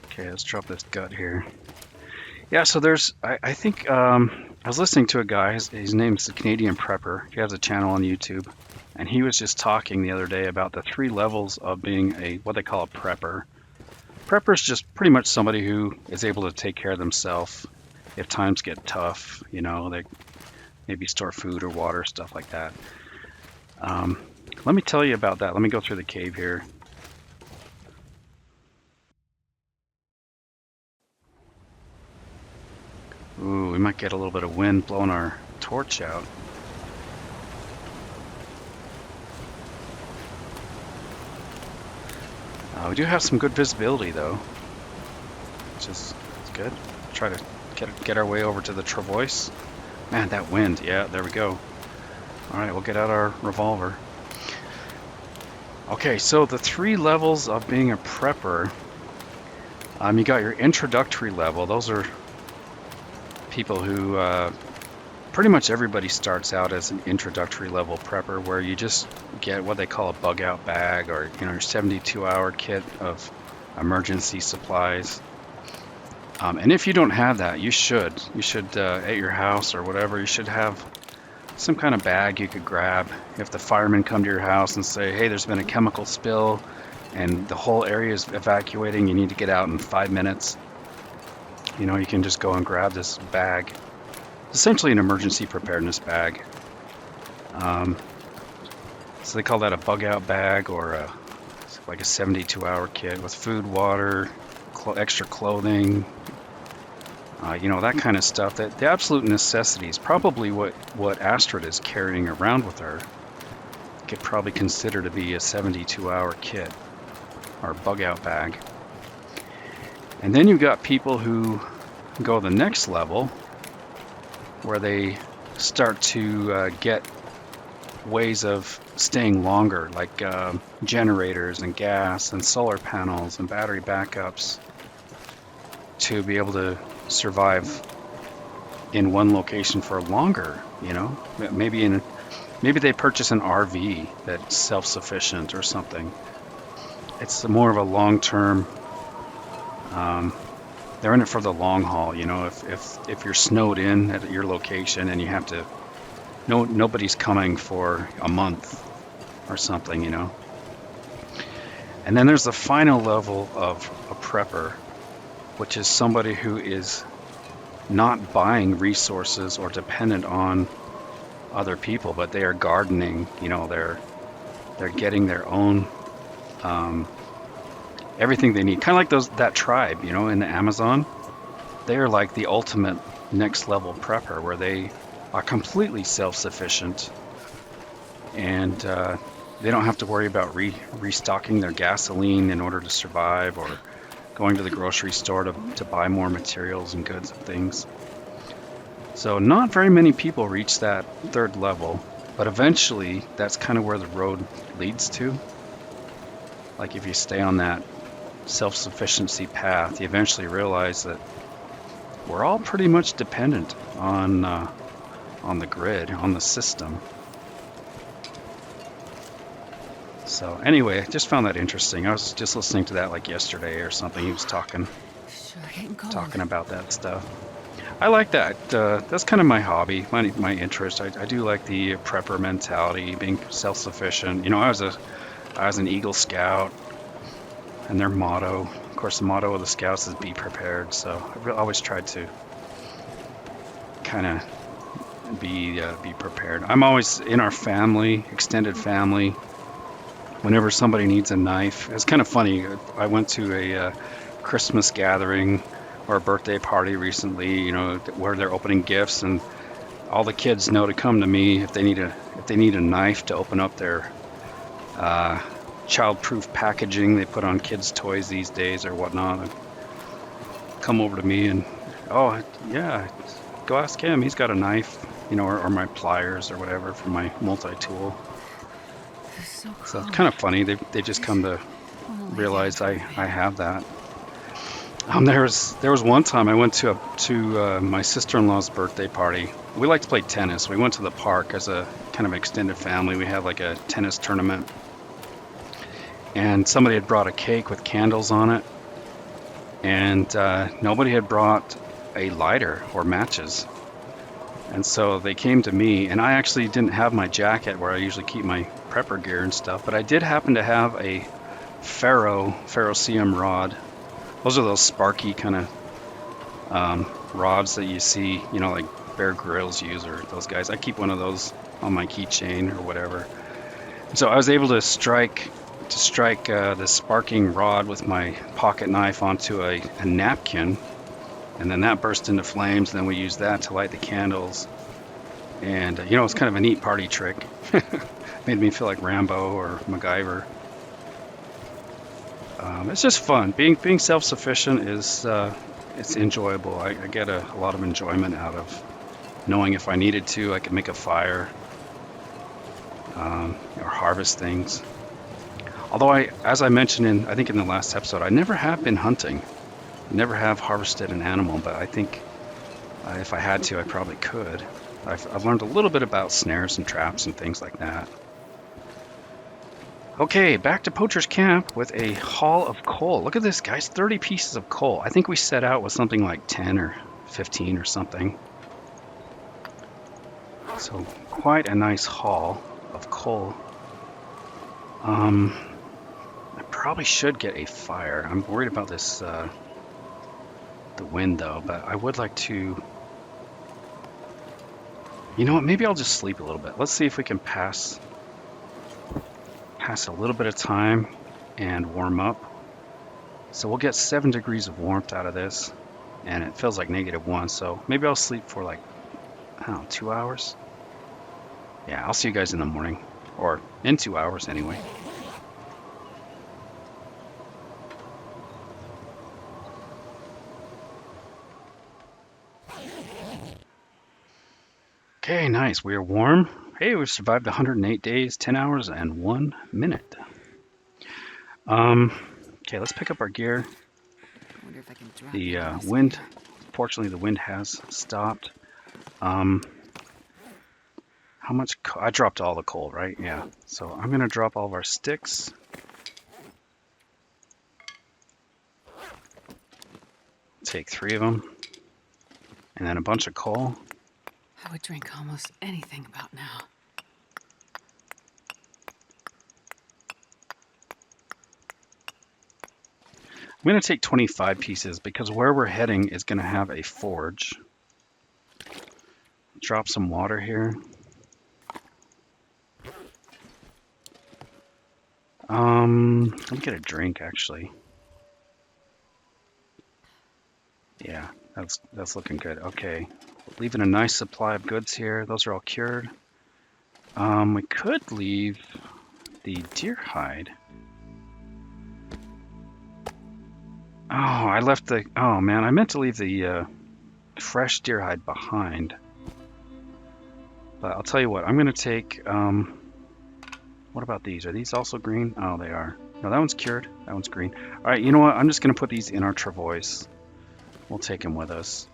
Okay, let's drop this gut here. Yeah, so there's, I think, I was listening to a guy, his name's the Canadian Prepper. He has a channel on YouTube, and he was just talking the other day about the 3 levels of being what they call a prepper. Prepper is just pretty much somebody who is able to take care of themselves if times get tough. You know, they maybe store food or water, stuff like that. Let me tell you about that. Let me go through the cave here. Ooh, we might get a little bit of wind blowing our torch out. We do have some good visibility though, which is good. Try to get our way over to the travois. Man, that wind. Yeah, there we go. All right, we'll get out our revolver. Okay, so the 3 levels of being a prepper. You got your introductory level. Those are people who pretty much everybody starts out as an introductory level prepper, where you just get what they call a bug out bag, or your 72-hour kit of emergency supplies. And if you don't have that, you should at your house or whatever, you should have some kind of bag you could grab. If the firemen come to your house and say, hey, there's been a chemical spill and the whole area is evacuating, you need to get out in 5 minutes. You can just go and grab this bag. It's essentially an emergency preparedness bag. So they call that a bug out bag, or like a 72-hour kit with food, water, extra clothing, that kind of stuff. That the absolute necessities. Probably what Astrid is carrying around with her could probably consider to be a 72-hour kit or bug out bag. And then you've got people who go the next level, where they start to get ways of staying longer, like generators and gas and solar panels and battery backups, to be able to survive in one location for longer. Maybe they purchase an RV that's self-sufficient or something. It's more of a long-term. They're in it for the long haul. If you're snowed in at your location and you have to, nobody's coming for a month or something. And then there's the final level of a prepper, which is somebody who is not buying resources or dependent on other people, but they are gardening. They're getting their own everything they need. Kind of like that tribe, in the Amazon. They are like the ultimate next level prepper, where they are completely self-sufficient, and they don't have to worry about restocking their gasoline in order to survive, or going to the grocery store to buy more materials and goods and things. So not very many people reach that 3rd level, but eventually that's kind of where the road leads to. Like if you stay on that self-sufficiency path, you eventually realize that we're all pretty much dependent on the grid, on the system. So anyway, I just found that interesting. I was just listening to that like yesterday or something. He was talking about that stuff. I like that. That's kind of my hobby, my interest. I do like the prepper mentality, being self-sufficient. I was an Eagle Scout, and their motto, of course, the motto of the Scouts is "Be prepared." So I've always tried to kind of be prepared. I'm always in our family, extended family. Whenever somebody needs a knife, it's kind of funny. I went to a Christmas gathering or a birthday party recently, you know, where they're opening gifts, and all the kids know to come to me if they need a knife to open up their child-proof packaging they put on kids' toys these days or whatnot. Come over to me and, oh yeah, go ask him. He's got a knife, you know, or my pliers or whatever for my multi-tool. It's so cold. So it's kind of funny. They just come to I wanna lay realize down I for a bit. have that. There was one time I went to my sister-in-law's birthday party. We like to play tennis. We went to the park as a kind of extended family. We had like a tennis tournament, and somebody had brought a cake with candles on it, and nobody had brought a lighter or matches. And so they came to me, and I actually didn't have my jacket where I usually keep my prepper gear and stuff, but I did happen to have a ferrocerium rod. Those are those sparky kind of rods that you see, you know, like Bear Grylls use, or those guys. I keep one of those on my keychain or whatever. So I was able to strike the sparking rod with my pocket knife onto a napkin, and then that burst into flames, and then we used that to light the candles. And you know, it's kind of a neat party trick. Made me feel like Rambo or MacGyver. It's just fun. Being self-sufficient is it's enjoyable. I get a lot of enjoyment out of knowing if I needed to, I could make a fire or harvest things. Although as I mentioned I think in the last episode, I never have been hunting. Never have harvested an animal, but I think if I had to, I probably could. I've learned a little bit about snares and traps and things like that. Okay, back to Poacher's Camp with a haul of coal. Look at this, guys, 30 pieces of coal. I think we set out with something like 10 or 15 or something. So quite a nice haul of coal. I probably should get a fire. I'm worried about this, the wind though, but I would like to... You know what, maybe I'll just sleep a little bit. Let's see if we can pass a little bit of time and warm up. So we'll get 7 degrees of warmth out of this, and it feels like -1, so maybe I'll sleep for like, I don't know, 2 hours? Yeah, I'll see you guys in the morning, or in 2 hours anyway. Okay, nice, we are warm. Hey, we've survived 108 days, 10 hours, and 1 minute. Okay, let's pick up our gear. I wonder if I can drop The it. wind, fortunately the wind has stopped. How much, I dropped all the coal, right? Yeah, so I'm gonna drop all of our sticks. Take 3 of them, and then a bunch of coal. I would drink almost anything about now. I'm going to take 25 pieces because where we're heading is going to have a forge. Drop some water here. Let me get a drink actually. Yeah, that's looking good. Okay, leaving a nice supply of goods here. Those are all cured. We could leave the deer hide. Oh, I left the... Oh, man, I meant to leave the fresh deer hide behind. But I'll tell you what, I'm going to take... what about these? Are these also green? Oh, they are. No, that one's cured. That one's green. All right, you know what? I'm just going to put these in our travois. We'll take them with us.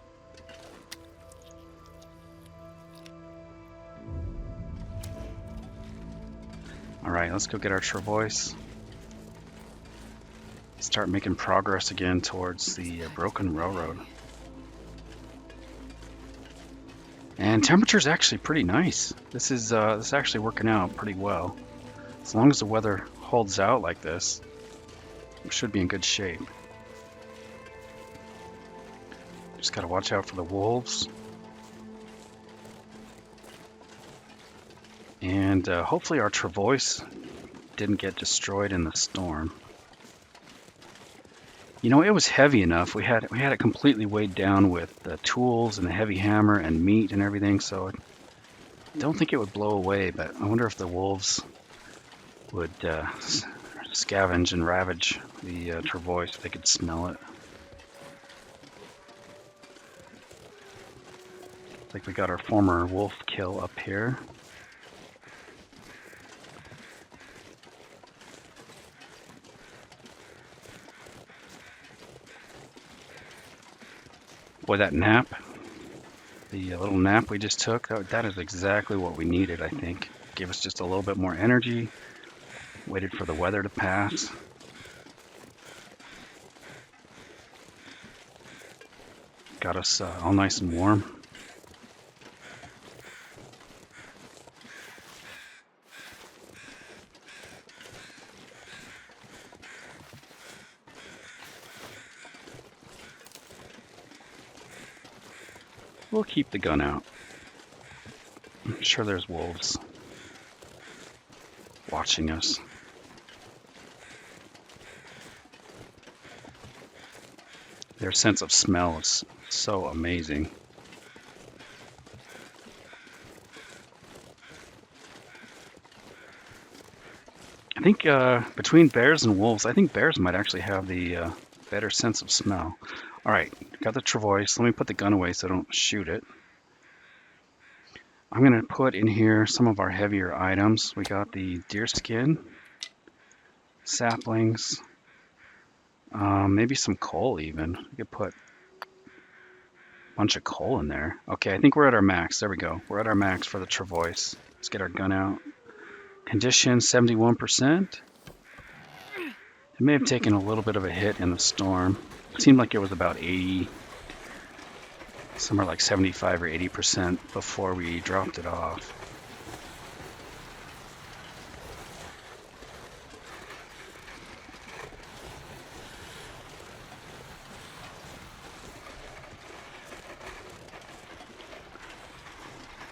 All right, let's go get our travois. Start making progress again towards the broken railroad. And temperature's actually pretty nice. This is actually working out pretty well. As long as the weather holds out like this, we should be in good shape. Just gotta watch out for the wolves. And hopefully our travois didn't get destroyed in the storm. You know, it was heavy enough. We had it completely weighed down with the tools and the heavy hammer and meat and everything, so I don't think it would blow away, but I wonder if the wolves would scavenge and ravage the travois if they could smell it. Looks like we got our former wolf kill up here. Boy, that nap, the little nap we just took, that is exactly what we needed, I think. Gave us just a little bit more energy, waited for the weather to pass. Got us all nice and warm. We'll keep the gun out. I'm sure there's wolves watching us. Their sense of smell is so amazing. I think between bears and wolves, I think bears might actually have the better sense of smell. All right, got the travois. Let me put the gun away so I don't shoot it. I'm going to put in here some of our heavier items. We got the deer skin, saplings, maybe some coal even. We could put a bunch of coal in there. Okay, I think we're at our max. There we go. We're at our max for the travois. Let's get our gun out. Condition 71%. It may have taken a little bit of a hit in the storm. It seemed like it was about 80, somewhere like 75 or 80% before we dropped it off.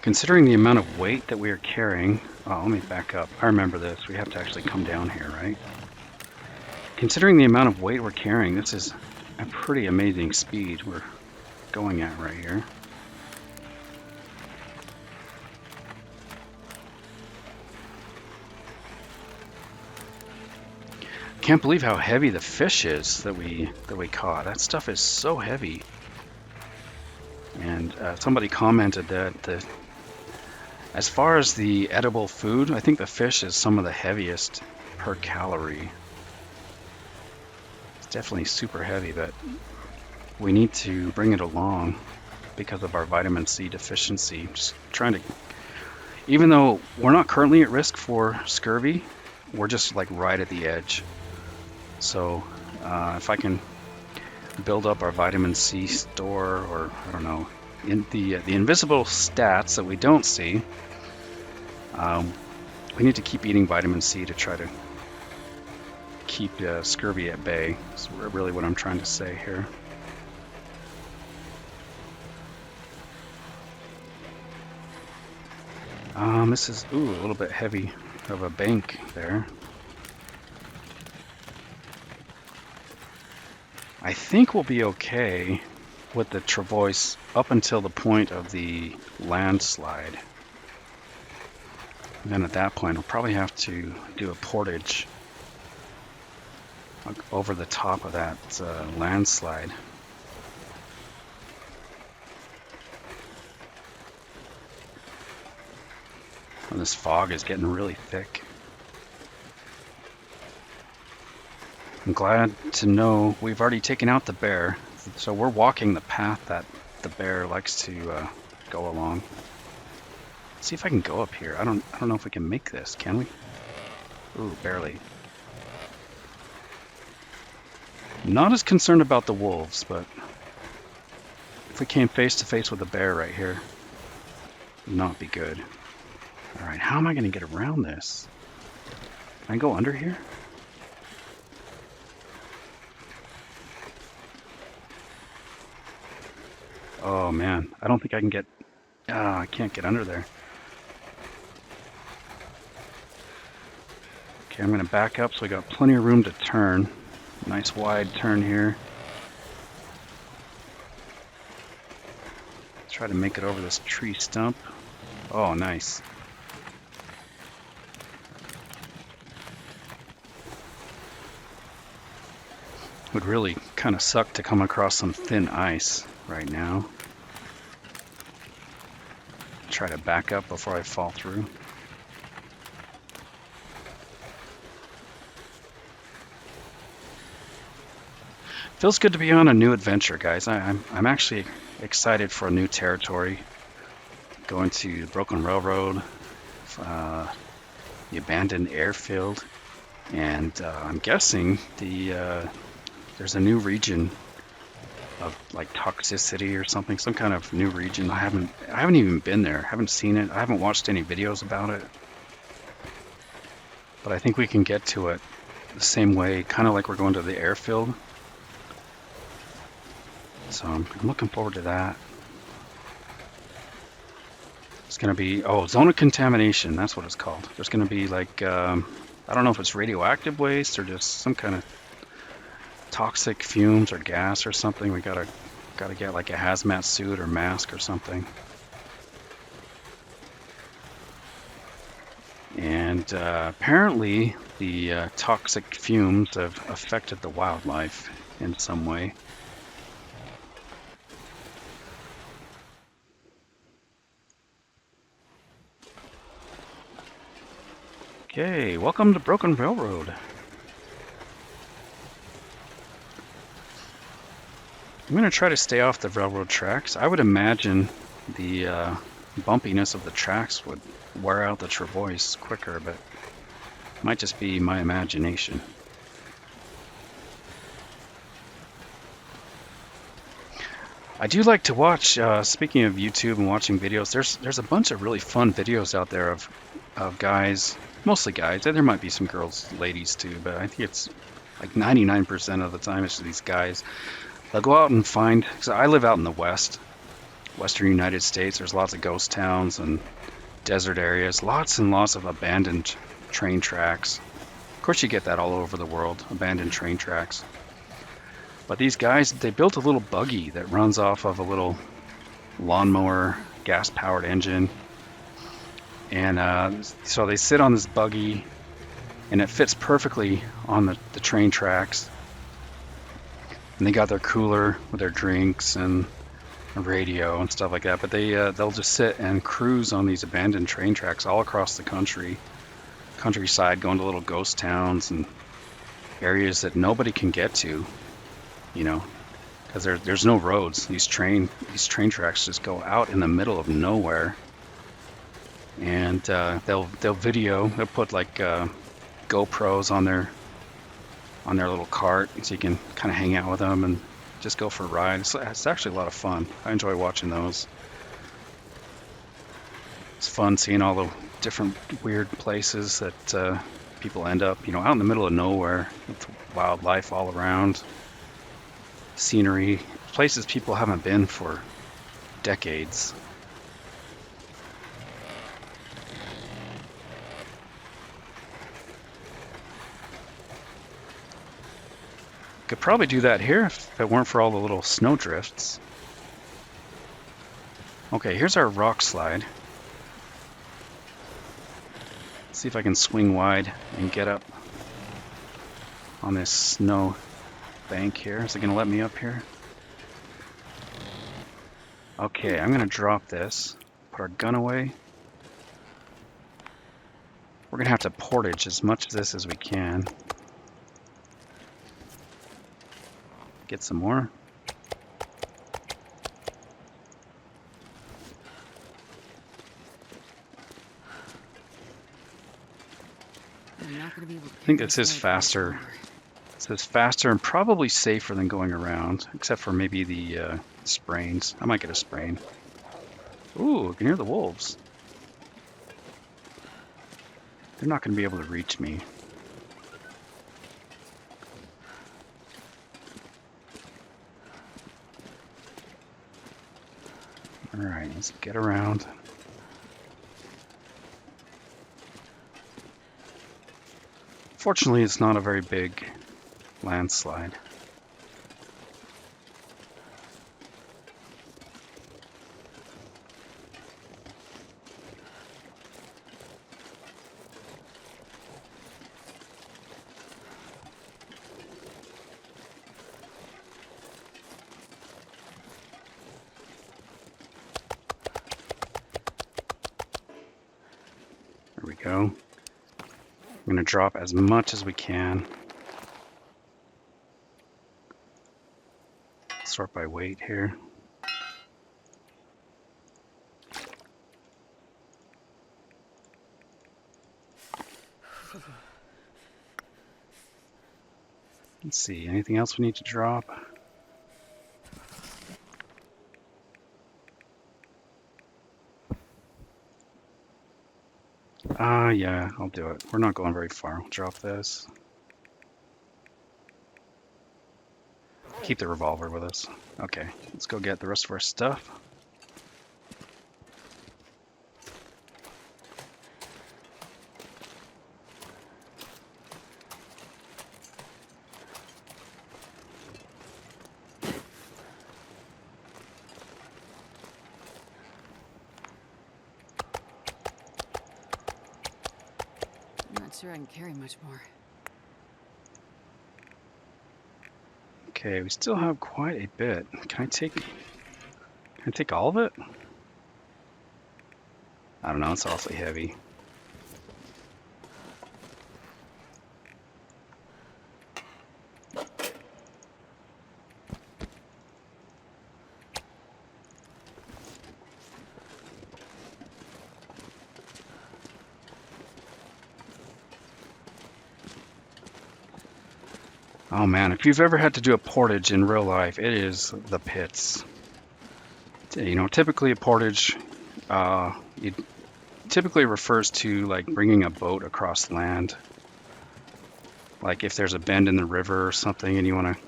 Considering the amount of weight that we are carrying, oh, let me back up. I remember this. We have to actually come down here, right? Considering the amount of weight we're carrying, this is a pretty amazing speed we're going at right here. Can't believe how heavy the fish is that we caught. That stuff is so heavy. And somebody commented that as far as the edible food, I think the fish is some of the heaviest per calorie. It's definitely super heavy, but we need to bring it along because of our vitamin C deficiency. Just trying to, even though we're not currently at risk for scurvy, we're just like right at the edge. So if I can build up our vitamin C store, or I don't know, in the invisible stats that we don't see, we need to keep eating vitamin C to try to keep scurvy at bay. That's really what I'm trying to say here. This is a little bit heavy of a bank there. I think we'll be okay with the travois up until the point of the landslide. And then at that point, we'll probably have to do a portage over the top of that landslide. And this fog is getting really thick. I'm glad to know we've already taken out the bear, so we're walking the path that the bear likes to go along. Let's see if I can go up here. I don't know if we can make this, can we? Ooh, barely. Not as concerned about the wolves, but if we came face to face with a bear right here, it would not be good. All right, how am I going to get around this? Can I go under here? Oh man, I don't think I can get, I can't get under there. Okay, I'm going to back up so we got plenty of room to turn. Nice wide turn here. Try to make it over this tree stump. Oh, nice. Would really kind of suck to come across some thin ice right now. Try to back up before I fall through. Feels good to be on a new adventure, guys. I'm actually excited for a new territory. Going to the Broken Railroad, the abandoned airfield, and I'm guessing there's a new region of like toxicity or something, some kind of new region. I haven't even been there. Haven't seen it. I haven't watched any videos about it. But I think we can get to it the same way, kind of like we're going to the airfield. So I'm looking forward to that. It's going to be, zone of contamination. That's what it's called. There's going to be like, I don't know if it's radioactive waste or just some kind of toxic fumes or gas or something. We gotta get like a hazmat suit or mask or something. And apparently the toxic fumes have affected the wildlife in some way. Okay, welcome to Broken Railroad. I'm going to try to stay off the railroad tracks. I would imagine the bumpiness of the tracks would wear out the travois quicker, but it might just be my imagination. I do like to watch, speaking of YouTube and watching videos, there's a bunch of really fun videos out there of guys, mostly guys. There might be some girls, ladies too, but I think it's like 99% of the time it's these guys. They'll go out and find, because I live out in the western United States. There's lots of ghost towns and desert areas, lots and lots of abandoned train tracks. Of course you get that all over the world, abandoned train tracks. But these guys, they built a little buggy that runs off of a little lawnmower, gas-powered engine. And so they sit on this buggy, and it fits perfectly on the train tracks. And they got their cooler with their drinks and a radio and stuff like that. But they'll just sit and cruise on these abandoned train tracks all across the countryside, going to little ghost towns and areas that nobody can get to, because there's no roads. These train tracks just go out in the middle of nowhere. And they'll put like GoPros on their little cart, so you can kind of hang out with them and just go for a ride. It's actually a lot of fun. I enjoy watching those. It's fun seeing all the different weird places that people end up, out in the middle of nowhere with wildlife all around, scenery, places people haven't been for decades. Could probably do that here if it weren't for all the little snow drifts. Okay, here's our rock slide. Let's see if I can swing wide and get up on this snow bank here. Is it going to let me up here? Okay, I'm going to drop this, put our gun away. We're going to have to portage as much of this as we can. Get some more. I think this is faster. This is faster and probably safer than going around, except for maybe the sprains. I might get a sprain. Ooh, I can hear the wolves. They're not going to be able to reach me. Alright, let's get around. Fortunately, it's not a very big landslide. There we go. I'm going to drop as much as we can. Sort by weight here. Let's see, anything else we need to drop? Yeah, I'll do it. We're not going very far. We'll drop this. Keep the revolver with us. Okay, let's go get the rest of our stuff. I'm not sure I can carry much more. Okay, we still have quite a bit. Can I take all of it? I don't know, it's awfully heavy. Oh man, if you've ever had to do a portage in real life, it is the pits. You know, typically a portage, it typically refers to like bringing a boat across land. Like if there's a bend in the river or something and you want to,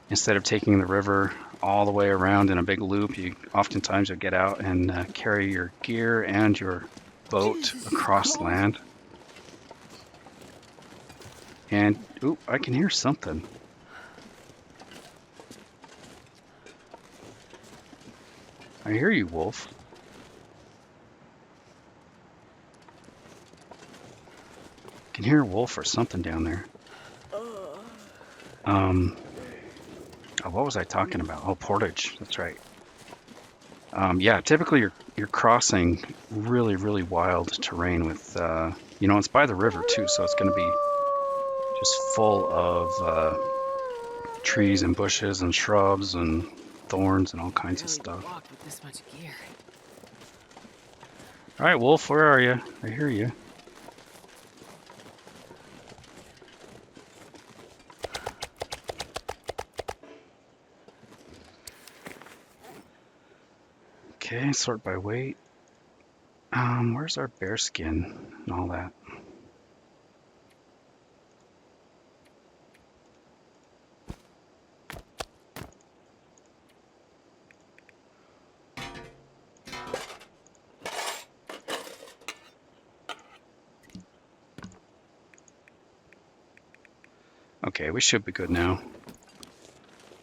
instead of taking the river all the way around in a big loop, you oftentimes you'll get out and carry your gear and your boat across land. And, ooh, I can hear something. I hear you, wolf. I can hear a wolf or something down there. Oh, what was I talking about? Oh, portage. That's right. Yeah, typically you're crossing really, really wild terrain with, you know, it's by the river too, so it's going to be just full of trees and bushes and shrubs and thorns and all kinds of stuff. Walk with this much gear. All right, wolf, where are you? I hear you. Okay, sort by weight. Where's our bear skin and all that? Okay, we should be good now.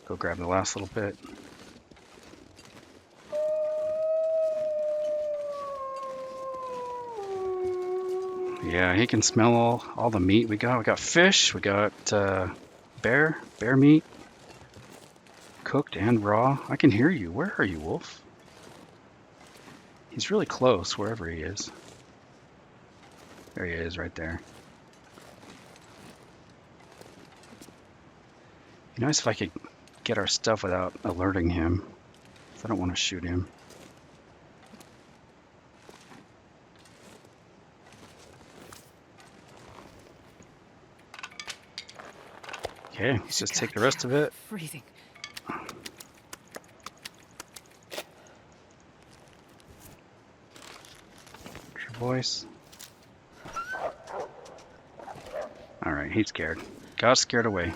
Go grab the last little bit. Yeah, he can smell all the meat we got. We got fish, we got bear meat, cooked and raw. I can hear you. Where are you, wolf? He's really close, wherever he is. There he is, right there. Be nice if I could get our stuff without alerting him. I don't want to shoot him. Okay, let's just take the rest of it. Freezing. Your voice. Alright, he's scared. Got scared away.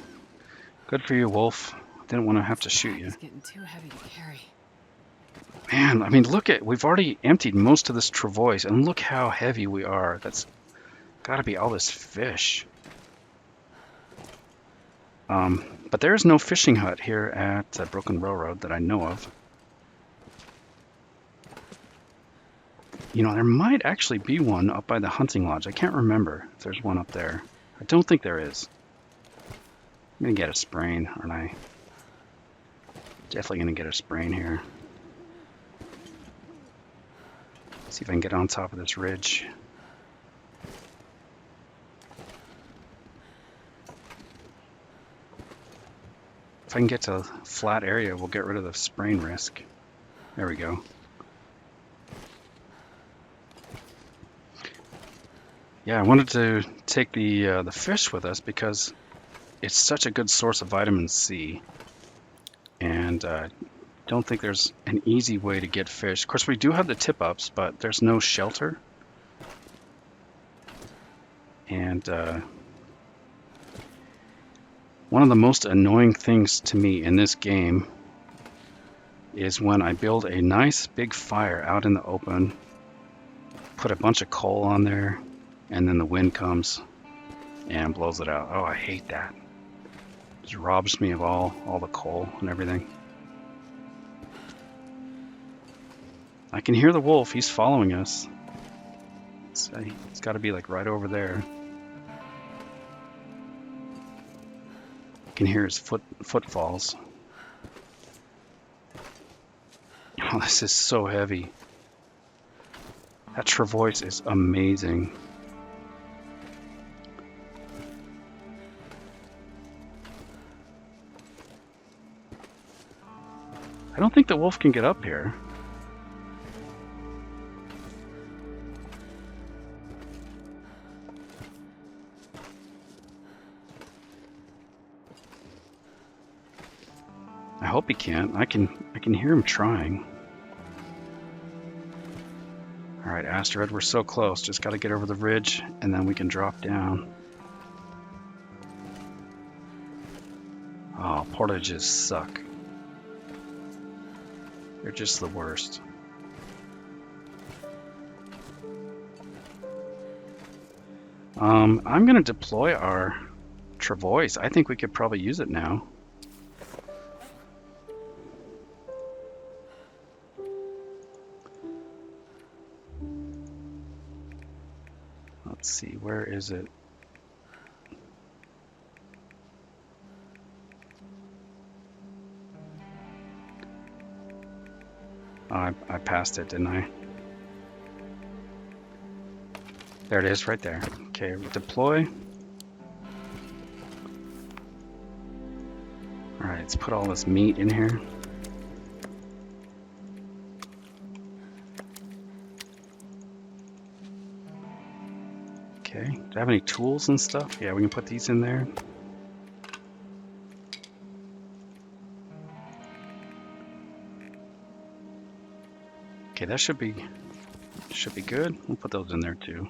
Good for you, wolf. Didn't want to have to shoot you. It's getting too heavy to carry. Man, I mean, we've already emptied most of this travois, and look how heavy we are. That's gotta be all this fish. But there is no fishing hut here at Broken Railroad that I know of. You know, there might actually be one up by the hunting lodge. I can't remember if there's one up there. I don't think there is. I'm gonna get a sprain, aren't I? Definitely gonna get a sprain here. See if I can get on top of this ridge. If I can get to a flat area, we'll get rid of the sprain risk. There we go. Yeah, I wanted to take the fish with us because it's such a good source of vitamin C, and don't think there's an easy way to get fish. Of course, we do have the tip-ups, but there's no shelter, and one of the most annoying things to me in this game is when I build a nice big fire out in the open, put a bunch of coal on there, and then the wind comes and blows it out. Oh, I hate that. It just robs me of all the coal and everything. I can hear the wolf. He's following us. It's got to be like right over there. I can hear his footfalls. Oh, this is so heavy. That travois is amazing. I don't think the wolf can get up here. I hope he can't. I can hear him trying. All right, Asteroid, we're so close. Just got to get over the ridge, and then we can drop down. Oh, portages suck. They're just the worst. I'm gonna deploy our travois. I think we could probably use it now. Let's see, where is it? Oh, I passed it, didn't I? There it is, right there. Okay, deploy. Alright, let's put all this meat in here. Okay, do I have any tools and stuff? Yeah, we can put these in there. Okay, that should be good. We'll put those in there too.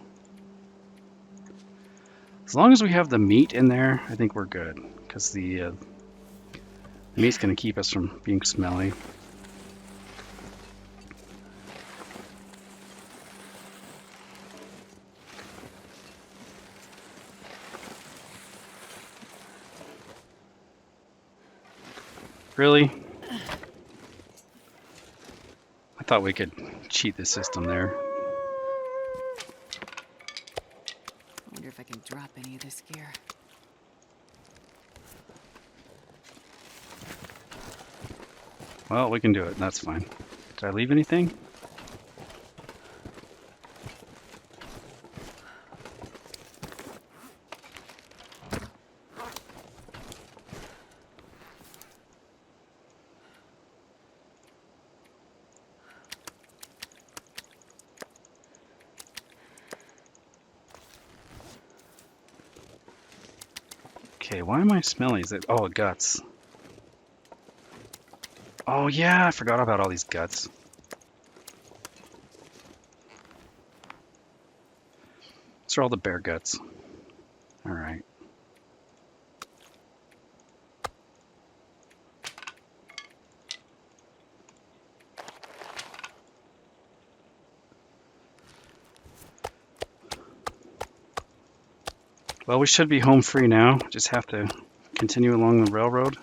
As long as we have the meat in there, I think we're good, because the meat's going to keep us from being smelly. Really? I thought we could cheat the system there. I wonder if I can drop any of this gear. Well, we can do it. That's fine. Did I leave anything? Okay, why am I smelling? Is it? Oh, guts. Oh yeah, I forgot about all these guts. These are all the bear guts. All right. Well, we should be home free now. Just have to continue along the railroad.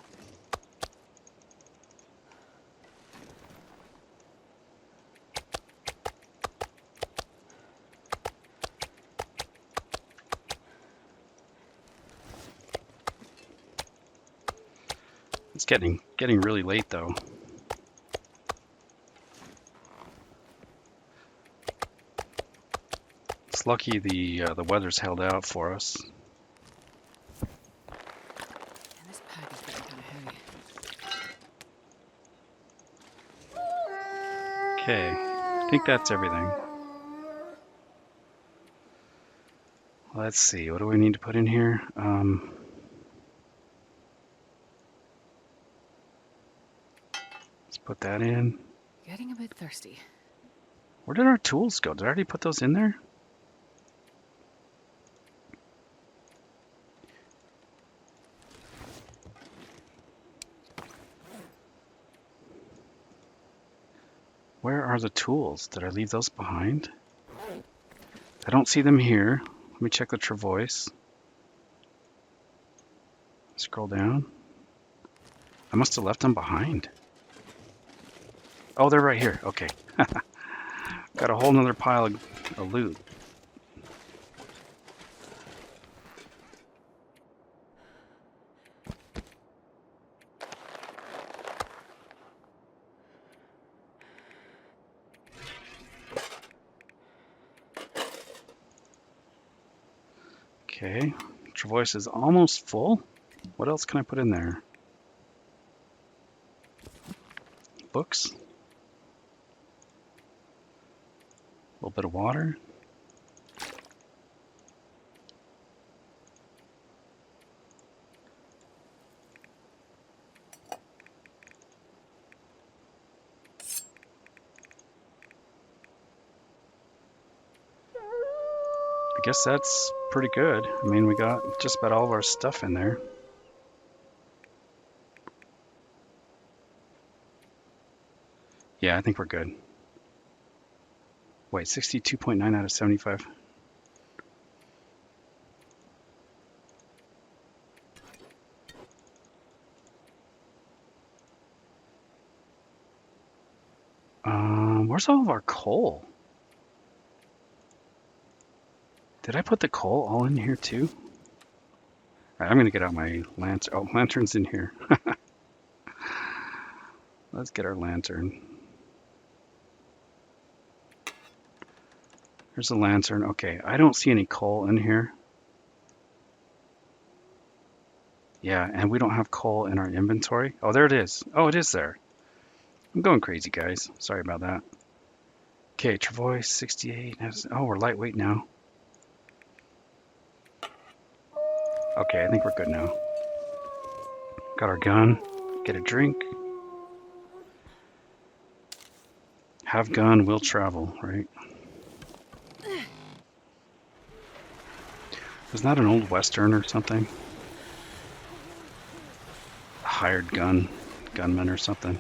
It's getting really late though. It's lucky the weather's held out for us. And this pack is getting kind of heavy. Okay, I think that's everything. Let's see, what do we need to put in here? Let's put that in. Getting a bit thirsty. Where did our tools go? Did I already put those in there? Where are the tools? Did I leave those behind? I don't see them here. Let me check the travois. Scroll down. I must have left them behind. Oh, they're right here. Okay. Got a whole nother pile of loot. Okay, travois is almost full. What else can I put in there? Books. A little bit of water. I guess that's pretty good. I mean, we got just about all of our stuff in there. Yeah, I think we're good. Wait, 62.9 out of 75. Where's all of our coal? Did I put the coal all in here too? All right, I'm gonna get out my lantern. Oh, lantern's in here. Let's get our lantern. There's a lantern. Okay, I don't see any coal in here. Yeah, and we don't have coal in our inventory. Oh, there it is. Oh, it is there. I'm going crazy, guys. Sorry about that. Okay, travois 68. Oh, we're lightweight now. Okay, I think we're good now. Got our gun. Get a drink. Have gun, will travel, right? Isn't that an old western or something? A hired gunman or something.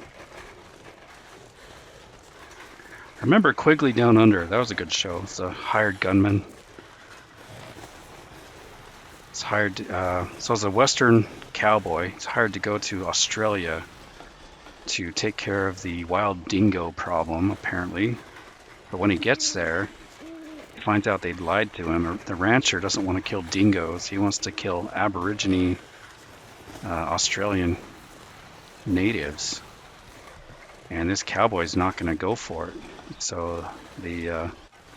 I remember Quigley Down Under. That was a good show. It's a hired gunman. It's hired. So as a western cowboy, it's hired to go to Australia to take care of the wild dingo problem, apparently. But when he gets there, he finds out they lied to him. The rancher doesn't want to kill dingoes. He wants to kill Aborigine Australian natives. And this cowboy's not going to go for it. So the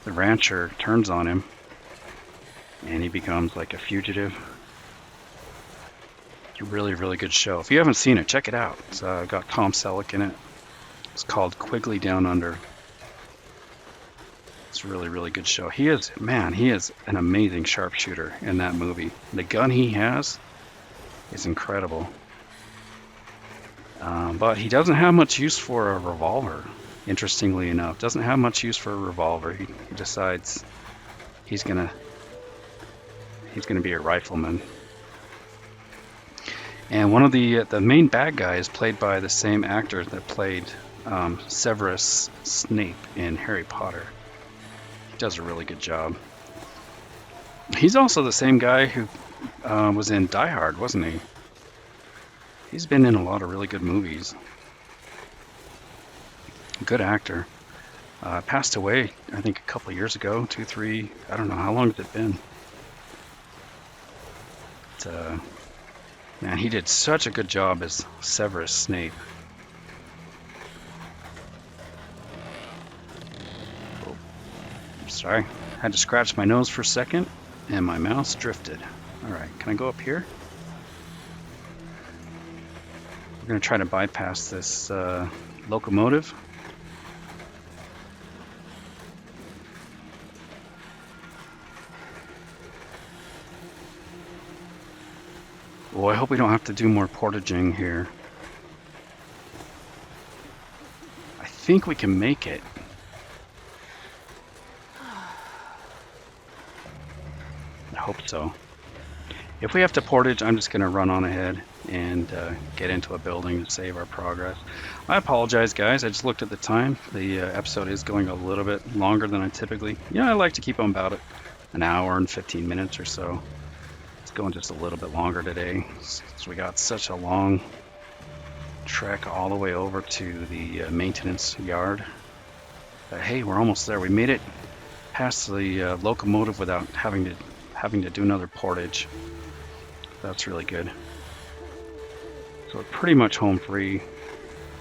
rancher turns on him, and he becomes like a fugitive. It's a really, really good show. If you haven't seen it, check it out. It's got Tom Selleck in it. It's called Quigley Down Under. It's a really, really good show. He is an amazing sharpshooter in that movie. The gun he has is incredible. But he doesn't have much use for a revolver, interestingly enough. Doesn't have much use for a revolver. He decides he's gonna be a rifleman. And one of the main bad guys, played by the same actor that played Severus Snape in Harry Potter. He does a really good job. He's also the same guy who was in Die Hard, wasn't he? He's been in a lot of really good movies. Good actor. Passed away, I think, a couple of years ago, 2, 3. I don't know how long has it been. But, man, he did such a good job as Severus Snape. Oh, sorry, had to scratch my nose for a second, and my mouse drifted. All right, can I go up here? We're going to try to bypass this locomotive. Oh, I hope we don't have to do more portaging here. I think we can make it. I hope so. If we have to portage, I'm just going to run on ahead and get into a building to save our progress. I apologize, guys. I just looked at the time. The episode is going a little bit longer than I typically... I like to keep them about an hour and 15 minutes or so. It's going just a little bit longer today. So we got such a long trek all the way over to the maintenance yard. But hey, we're almost there. We made it past the locomotive without having to do another portage. That's really good. So we're pretty much home free.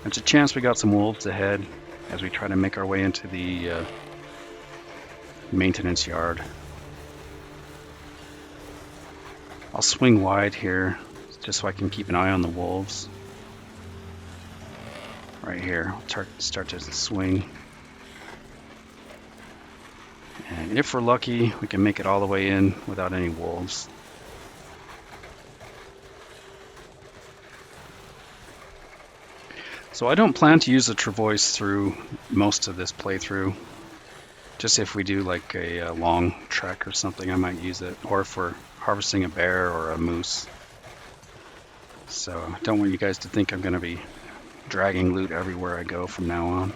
There's a chance we got some wolves ahead as we try to make our way into the maintenance yard. I'll swing wide here just so I can keep an eye on the wolves. Right here, I'll start to swing. And if we're lucky, we can make it all the way in without any wolves. So I don't plan to use the travois through most of this playthrough. Just if we do like a long trek or something, I might use it. Or if we're harvesting a bear or a moose. So I don't want you guys to think I'm going to be dragging loot everywhere I go from now on.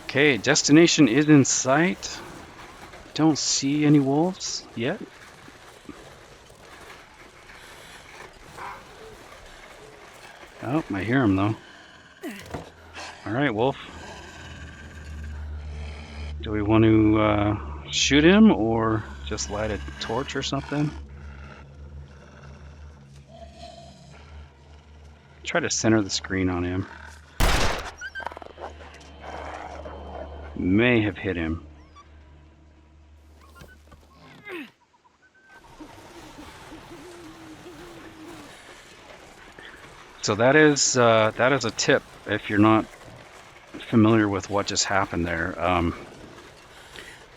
Okay, destination is in sight. Don't see any wolves yet. Oh, I hear him though. Alright, wolf. Do we want to shoot him or just light a torch or something? Try to center the screen on him. May have hit him. So that is a tip if you're not familiar with what just happened there.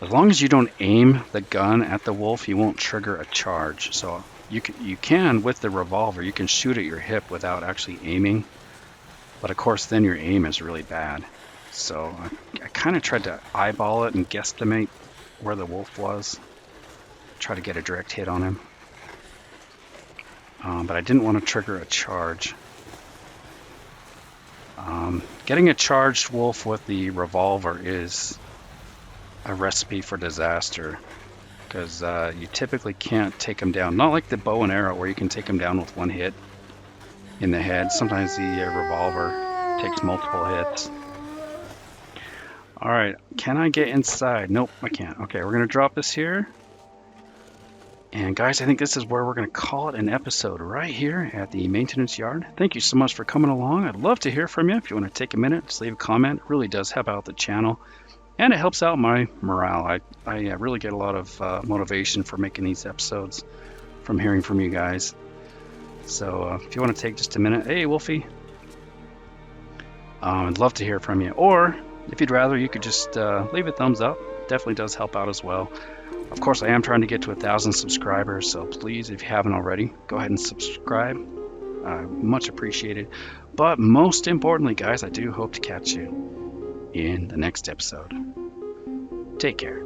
As long as you don't aim the gun at the wolf, you won't trigger a charge. So you can with the revolver, you can shoot at your hip without actually aiming, but of course then your aim is really bad. So I kind of tried to eyeball it and guesstimate where the wolf was, try to get a direct hit on him, but I didn't want to trigger a charge. Getting a charged wolf with the revolver is a recipe for disaster, because you typically can't take them down. Not like the bow and arrow where you can take them down with one hit in the head. Sometimes the revolver takes multiple hits. Alright, can I get inside? Nope, I can't. Okay, we're going to drop this here. And guys, I think this is where we're going to call it an episode, right here at the maintenance yard. Thank you so much for coming along. I'd love to hear from you. If you want to take a minute, just leave a comment. It really does help out the channel. And it helps out my morale. I really get a lot of motivation for making these episodes from hearing from you guys. So if you want to take just a minute, hey Wolfie, I'd love to hear from you. Or if you'd rather, you could just leave a thumbs up. Definitely does help out as well. Of course, I am trying to get to 1,000 subscribers, so please, if you haven't already, go ahead and subscribe. Much appreciated. But most importantly, guys, I do hope to catch you in the next episode. Take care.